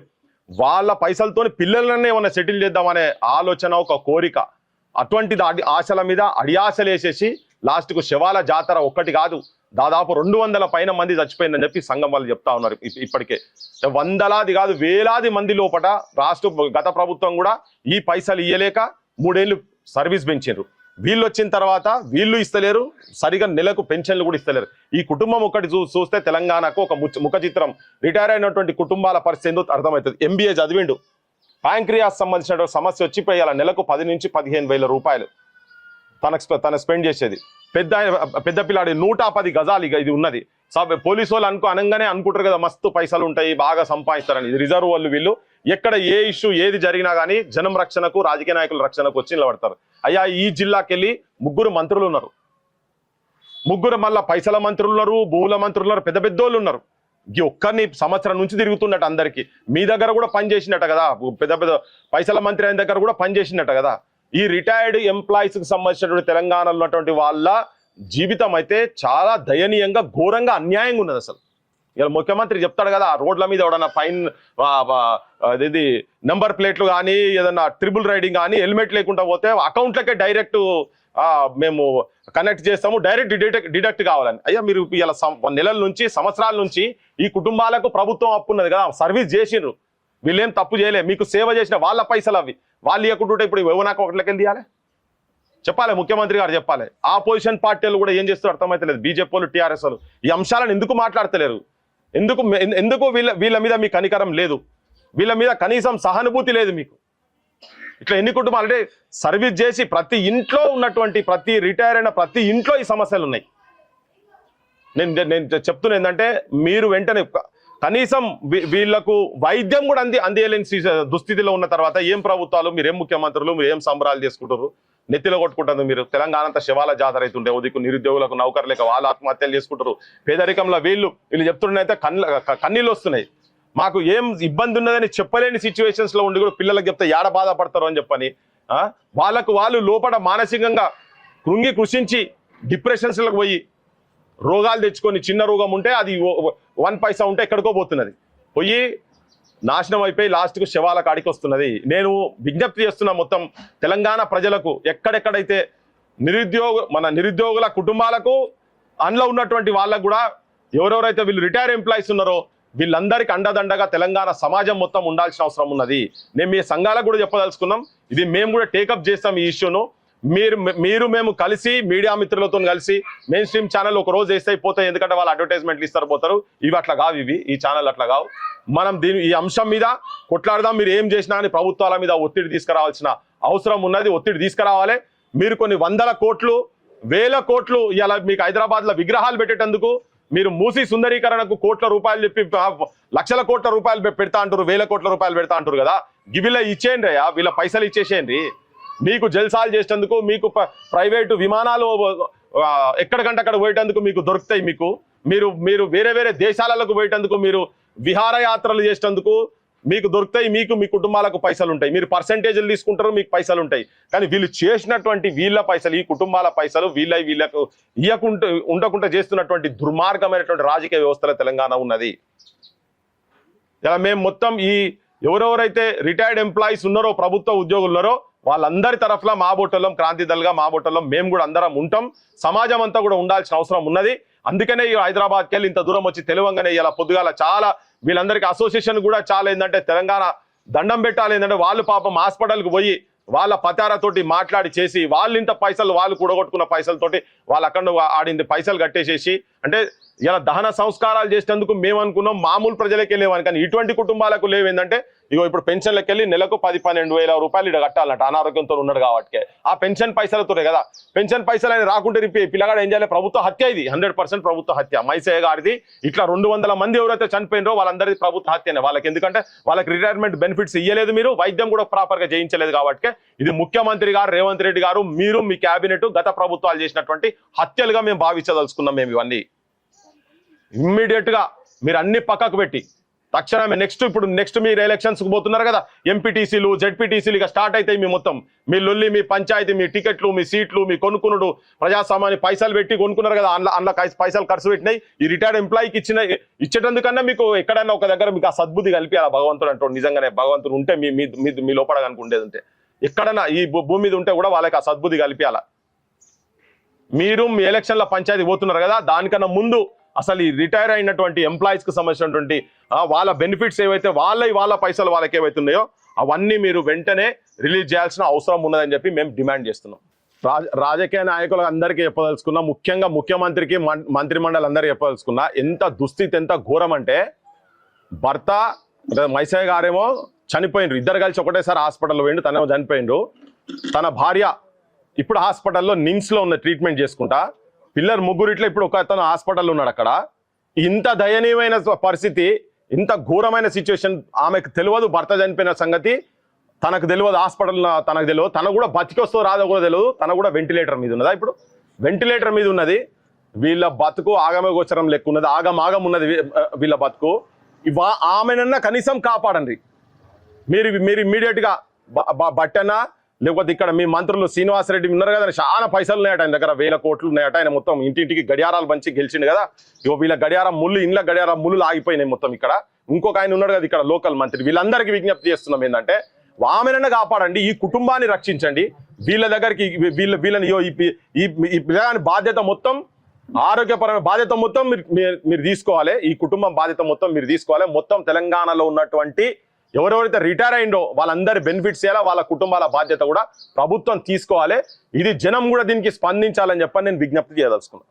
వాళ్ళ పైసలతోని పిల్లలనే ఏమన్నా సెటిల్ చేద్దామనే ఆలోచన, ఒక కోరిక, అటువంటిది ఆశల మీద అడియాశలు వేసేసి లాస్ట్కు శవాల జాతర ఒక్కటి కాదు, దాదాపు 200 పైన మంది చచ్చిపోయిందని చెప్పి సంఘం వాళ్ళు చెప్తా ఉన్నారు. ఇప్పటికే వందలాది కాదు వేలాది మంది లోపల రాష్ట్ర గత ప్రభుత్వం కూడా ఈ పైసలు ఇయ్యలేక 3 ఏళ్ళు సర్వీస్ పెంచారు. వీళ్ళు వచ్చిన తర్వాత వీళ్ళు ఇస్తలేరు, సరిగా నెలకు పెన్షన్లు కూడా ఇస్తలేరు. ఈ కుటుంబం ఒకటి చూస్తే తెలంగాణకు ఒక ముఖ చిత్రం. రిటైర్ అయినటువంటి కుటుంబాల పరిస్థితి ఏందో అర్థమవుతుంది. MBA చదివిండు, ప్యాంక్రియాస్ సంబంధించినటువంటి సమస్య వచ్చి పోయాల నెలకు 10 నుంచి 15 వేల రూపాయలు తన స్పెండ్ చేసేది. పెద్ద పిల్లాడి 110 గజాలు ఇక ఇది ఉన్నది. పోలీసు వాళ్ళు అనగానే అనుకుంటారు కదా మస్తు పైసలు ఉంటాయి, బాగా సంపాదిస్తారని. ఇది రిజర్వ్ వాళ్ళు. వీళ్ళు ఎక్కడ ఏ ఇష్యూ ఏది జరిగినా కానీ జనం రక్షణకు, రాజకీయ నాయకుల రక్షణకు వచ్చి నిలబడతారు. అయ్యా ఈ జిల్లాకెళ్ళి 3 మంత్రులు ఉన్నారు, 3 మళ్ళా పైసల మంత్రులు ఉన్నారు, భూముల మంత్రులు ఉన్నారు, పెద్ద పెద్దోళ్ళు ఉన్నారు. ఈ ఒక్కరిని సంవత్సరం నుంచి తిరుగుతున్నట్టు అందరికీ. మీ దగ్గర కూడా పనిచేసినట్ట కదా, పెద్ద పైసల మంత్రి అయిన దగ్గర కూడా పనిచేసినట్ట కదా. ఈ రిటైర్డ్ ఎంప్లాయీస్ కి సంబంధించినటువంటి తెలంగాణలో ఉన్నటువంటి వాళ్ళ జీవితం అయితే చాలా దయనీయంగా, ఘోరంగా, అన్యాయంగా ఉన్నది. అసలు ఇలా ముఖ్యమంత్రి చెప్తాడు కదా, రోడ్ల మీద ఎవడన్నా ఫైన్ ఇది నెంబర్ ప్లేట్లు కానీ ఏదన్నా ట్రిపుల్ రైడింగ్ కానీ హెల్మెట్ లేకుండా పోతే అకౌంట్లకే డైరెక్ట్ మేము కనెక్ట్ చేస్తాము, డైరెక్ట్ డిడక్ట్ కావాలని. అయ్యా మీరు ఇలా నెలల నుంచి, సంవత్సరాల నుంచి ఈ కుటుంబాలకు ప్రభుత్వం అప్పున్నది కదా, సర్వీస్ చేసిండ్రు, వీళ్ళేం తప్పు చేయలే, మీకు సేవ చేసిన వాళ్ళ పైసలు అవి. వాళ్ళు ఇవ్వకుంటుంటే ఇప్పుడు ఎవనాక ఒకటికి వెళ్ళి తీయాలి, చెప్పాలి, ముఖ్యమంత్రి గారు చెప్పాలి. ఆపోజిషన్ పార్టీలు కూడా ఏం చేస్తారో అర్థమైతలేదు. బీజేపీ వాళ్ళు, టీఆర్ఎస్ వాళ్ళు ఈ అంశాలను ఎందుకు మాట్లాడతలేరు? ఎందుకు వీళ్ళ మీద మీకు కనికరం లేదు? వీళ్ళ మీద కనీసం సహానుభూతి లేదు మీకు? ఇట్లా ఎన్ని కుటుంబాలు అంటే సర్వీస్ చేసి ప్రతి ఇంట్లో ఉన్నటువంటి, ప్రతి రిటైర్ అయిన ప్రతి ఇంట్లో ఈ సమస్యలు ఉన్నాయి. నేను చెప్తున్నా ఏంటంటే మీరు వెంటనే కనీసం వీళ్లకు వైద్యం కూడా అందేయలేని దుస్థితిలో ఉన్న తర్వాత ఏం ప్రభుత్వాలు, మీరేం ముఖ్యమంత్రులు, మీరు ఏం సంబరాలు చేసుకుంటారు, నెత్తిలో కొట్టుకుంటారు. మీరు తెలంగాణ అంతా శివాల జాతర అవుతుండే, ఉదికు నిరుద్యోగులకు నౌకరు లేక వాళ్ళు ఆత్మహత్యలు చేసుకుంటారు. పేదరికంలో వీళ్ళు చెప్తున్నారైతే కన్నీళ్ళు వస్తున్నాయి. మాకు ఏం ఇబ్బంది ఉన్నదని చెప్పలేని సిచ్యువేషన్స్ లో ఉండి కూడా పిల్లలకు చెప్తే ఏడ బాధపడతారు అని చెప్పని వాళ్ళు లోపల మానసికంగా కృషించి డిప్రెషన్స్లకు పోయి రోగాలు తెచ్చుకొని, చిన్న రోగం ఉంటే అది 1 పైసా ఉంటే ఎక్కడికో పోతున్నది, పోయి నాశనం అయిపోయి లాస్ట్కు శవాల కాడికి వస్తున్నది. నేను విజ్ఞప్తి చేస్తున్నా మొత్తం తెలంగాణ ప్రజలకు, ఎక్కడెక్కడైతే మన నిరుద్యోగుల కుటుంబాలకు, అందులో ఉన్నటువంటి వాళ్ళకు కూడా ఎవరెవరైతే వీళ్ళు రిటైర్ ఎంప్లాయీస్ ఉన్నారో వీళ్ళందరికీ అండదండగా తెలంగాణ సమాజం మొత్తం ఉండాల్సిన అవసరం ఉన్నది. నేను మీ సంఘాలకు కూడా చెప్పదలుచుకున్నాం, ఇది మేము కూడా టేకప్ చేస్తాం ఈ ఇష్యూను. మేము కలిసి మీడియా మిత్రులతో కలిసి మెయిన్ స్ట్రీమ్ ఛానల్ ఒక రోజు వేస్తే పోతాయి, ఎందుకంటే వాళ్ళు అడ్వర్టైజ్మెంట్లు ఇస్తారు పోతారు. ఇవి అట్లా కావు, ఈ ఛానల్ అట్లా కావు. మనం ఈ అంశం మీద కొట్లాడదాం. మీరు ఏం చేసినా అని ప్రభుత్వాల మీద ఒత్తిడి తీసుకురావాల్సిన అవసరం ఉన్నది, ఒత్తిడి తీసుకురావాలి. మీరు కొన్ని 100 కోట్లు 1000 కోట్లు ఇలా మీకు హైదరాబాద్లో విగ్రహాలు పెట్టేటందుకు మీరు మూసీ సుందరీకరణకు కోట్ల రూపాయలు చెప్పి లక్షల కోట్ల రూపాయలు పెడతా అంటారు, 1000 కోట్ల రూపాయలు పెడతా అంటారు కదా. వీళ్ళ ఇచ్చేయండి అయ్యా, వీళ్ళ పైసలు ఇచ్చేసేయండి. మీకు జల్సాలు చేసేందుకు, మీకు ప్రైవేటు విమానాలు ఎక్కడికంటే అక్కడ పోయేటందుకు మీకు దొరుకుతాయి. మీరు వేరే దేశాలకు పోయేటందుకు, మీరు విహారయాత్రలు చేసేందుకు మీకు దొరుకుతాయి. మీ కుటుంబాలకు పైసలు ఉంటాయి, మీరు పర్సెంటేజ్లు తీసుకుంటారు, మీకు పైసలు ఉంటాయి. కానీ వీళ్ళు చేసినటువంటి వీళ్ళ పైసలు, ఈ కుటుంబాల పైసలు వీళ్ళకు ఉండకుండా చేస్తున్నటువంటి దుర్మార్గమైనటువంటి రాజకీయ వ్యవస్థలో తెలంగాణ ఉన్నది. ఇలా మేము మొత్తం ఎవరెవరైతే రిటైర్డ్ ఎంప్లాయీస్ ఉన్నారో, ప్రభుత్వ ఉద్యోగులు ఉన్నారో, వాళ్ళందరి తరఫున మా బొట్టలం, క్రాంతి దళగా మా బొట్టలం మేము కూడా అందరం ఉంటాం. సమాజం అంతా కూడా ఉండాల్సిన అవసరం ఉన్నది. అందుకనే ఈ హైదరాబాద్కి వెళ్ళి ఇంత దూరం వచ్చి తెలవంగానే ఇలా పొద్దుగాల చాలా వీళ్ళందరికీ అసోసియేషన్ కూడా చాలా ఏంటంటే తెలంగాణ దండం పెట్టాలి. ఏంటంటే వాళ్ళు పాపం హాస్పిటల్కి పోయి వాళ్ళ పతారతోటి మాట్లాడి చేసి వాళ్ళు ఇంత పైసలు వాళ్ళు కూడగొట్టుకున్న పైసలతోటి వాళ్ళు అక్కడ ఆడింది పైసలు కట్టేసేసి, అంటే ఇలా దహన సంస్కారాలు చేసేందుకు మేము అనుకున్నాం మామూలు ప్రజలకే లేవని, కానీ ఇటువంటి కుటుంబాలకు లేవు. ఏంటంటే ఇగో ఇప్పుడు పెన్షన్లకు వెళ్ళి నెలకు 10-12 వేల రూపాయలు ఇక్కడ కట్టాలంట, అనారోగ్యంతో ఉన్నాడు కాబట్టి. ఆ పెన్షన్ పైసలతోనే కదా, పెన్షన్ పైసలు అని రాకుంటే పిల్లగాడు ఏం చేయాలి? ప్రభుత్వ హత్య, ఇది 100% ప్రభుత్వ హత్య. మైసయ్య గారిది ఇట్లా 200 మంది ఎవరైతే చనిపోయినరో వాళ్ళందరిది ప్రభుత్వ హత్యనే. వాళ్ళకి ఎందుకంటే వాళ్ళకి రిటైర్మెంట్ బెనిఫిట్స్ ఇయ్యలేదు, మీరు వైద్యం కూడా ప్రాపర్ గా చేయించలేదు కాబట్టి. ఇది ముఖ్యమంత్రి గారు రేవంత్ రెడ్డి గారు, మీరు మీ కేబినెట్ గత ప్రభుత్వాలు చేసినటువంటి హత్యలుగా మేము భావించదలుచుకున్నాం. మేము ఇవన్నీ ఇమ్మీడియట్ గా మీరు అన్ని పక్కకు పెట్టి తక్షణమే నెక్స్ట్ మీరు ఎలక్షన్స్ కు పోతున్నారు కదా, ఎంపీటీసీలు, జెడ్పీటీసీలు ఇక స్టార్ట్ అవుతాయి. మీ మొత్తం మీ లొల్లి, మీ పంచాయతీ, మీ టికెట్లు, మీ సీట్లు, మీ కొనుక్కునుడు, ప్రజాస్వామ్యాన్ని పైసలు పెట్టి కొనుక్కున్నారు కదా, అందులో పైసలు ఖర్చు పెట్టినాయి. ఈ రిటైర్డ్ ఎంప్లాయీకి ఇచ్చేటందుకన్నా మీకు ఎక్కడైనా ఒక దగ్గర మీకు ఆ సద్బుద్ధి కలిపియాలి భగవంతుడు అంటాడు. నిజంగానే భగవంతుడు ఉంటే మీ లోపల కనుకుండేది ఉంటే ఎక్కడైనా ఈ భూమి మీద ఉంటే కూడా వాళ్ళకి ఆ సద్బుద్ధి కలిపియాల. మీరు మీ ఎలక్షన్ల పంచాయతీ పోతున్నారు కదా, దానికన్నా ముందు అసలు ఈ రిటైర్ అయినటువంటి ఎంప్లాయీస్ కు సంబంధించినటువంటి వాళ్ళ బెనిఫిట్స్ ఏవైతే వాళ్ళ పైసలు వాళ్ళకి ఏవైతే ఉన్నాయో అవన్నీ మీరు వెంటనే రిలీజ్ చేయాల్సిన అవసరం ఉన్నదని చెప్పి మేము డిమాండ్ చేస్తున్నాం. రాజకీయ నాయకులు అందరికీ చెప్పదలుచుకున్నా, ముఖ్యంగా ముఖ్యమంత్రికి, మంత్రిమండలి అందరికీ చెప్పదలుచుకున్నా, ఎంత దుస్థితి, ఎంత ఘోరం అంటే భర్త మైసయ్య గారేమో చనిపోయిండ్రు, ఇద్దరు కలిసి ఒకటేసారి హాస్పిటల్లో పోయిండు, తనేమో చనిపోయిండు. తన భార్య ఇప్పుడు హాస్పిటల్లో నిమ్స్లో ఉన్న ట్రీట్మెంట్ చేసుకుంటా, పిల్లలు ముగ్గురిట్లో ఇప్పుడు ఒక అతను హాస్పిటల్లో ఉన్నాడు. అక్కడ ఇంత దయనీయమైన పరిస్థితి, ఇంత ఘోరమైన సిచ్యువేషన్ ఆమెకు తెలియదు. భర్త చనిపోయిన సంగతి తనకు తెలియదు, హాస్పిటల్ తనకు తెలియదు, తన కూడా బతికొస్తో రాదో కూడా తెలియదు. తన కూడా వెంటిలేటర్ మీద ఉన్నదా, ఇప్పుడు వెంటిలేటర్ మీద ఉన్నది. వీళ్ళ బతుకు ఆగమగోచరం లెక్క ఉన్నది, ఆగం ఉన్నది వీళ్ళ బతుకు. ఆమెనన్నా కనీసం కాపాడండి మీరు ఇమ్మీడియట్గా. బట్టనా లేకపోతే ఇక్కడ మీ మంత్రులు శ్రీనివాసరెడ్డి ఉన్నారు కదా, చాలా పైసలు ఉన్నాయట ఆయన దగ్గర, 1000 కోట్లు ఉన్నాయట. ఆయన మొత్తం ఇంటింటికి గడియారాలు పంచి గెలిచిండు కదా. ఇగో వీళ్ళ గడియారం ముళ్ళు, ఇండ్ల గడియారం ముళ్ళు ఆగిపోయినాయి మొత్తం. ఇక్కడ ఇంకొక ఆయన ఉన్నాడు కదా ఇక్కడ లోకల్ మంత్రి. వీళ్ళందరికీ విజ్ఞప్తి చేస్తున్నాం ఏంటంటే ఆమెనన్నా కాపాడండి, ఈ కుటుంబాన్ని రక్షించండి. వీళ్ళ దగ్గరికి వీళ్ళని ఈ పిల్లగాని బాధ్యత మొత్తం, ఆరోగ్యపరమైన బాధ్యత మొత్తం మీరు తీసుకోవాలి. ఈ కుటుంబం బాధ్యత మొత్తం మీరు తీసుకోవాలి. మొత్తం తెలంగాణలో ఉన్నటువంటి ఎవరెవరైతే రిటైర్ అయిందో వాళ్ళందరి బెనిఫిట్స్ చేయాలా, వాళ్ళ కుటుంబాల బాధ్యత కూడా ప్రభుత్వం తీసుకోవాలి. ఇది జనం కూడా దీనికి స్పందించాలని చెప్పని నేను విజ్ఞప్తి చేయదలుచుకున్నాను.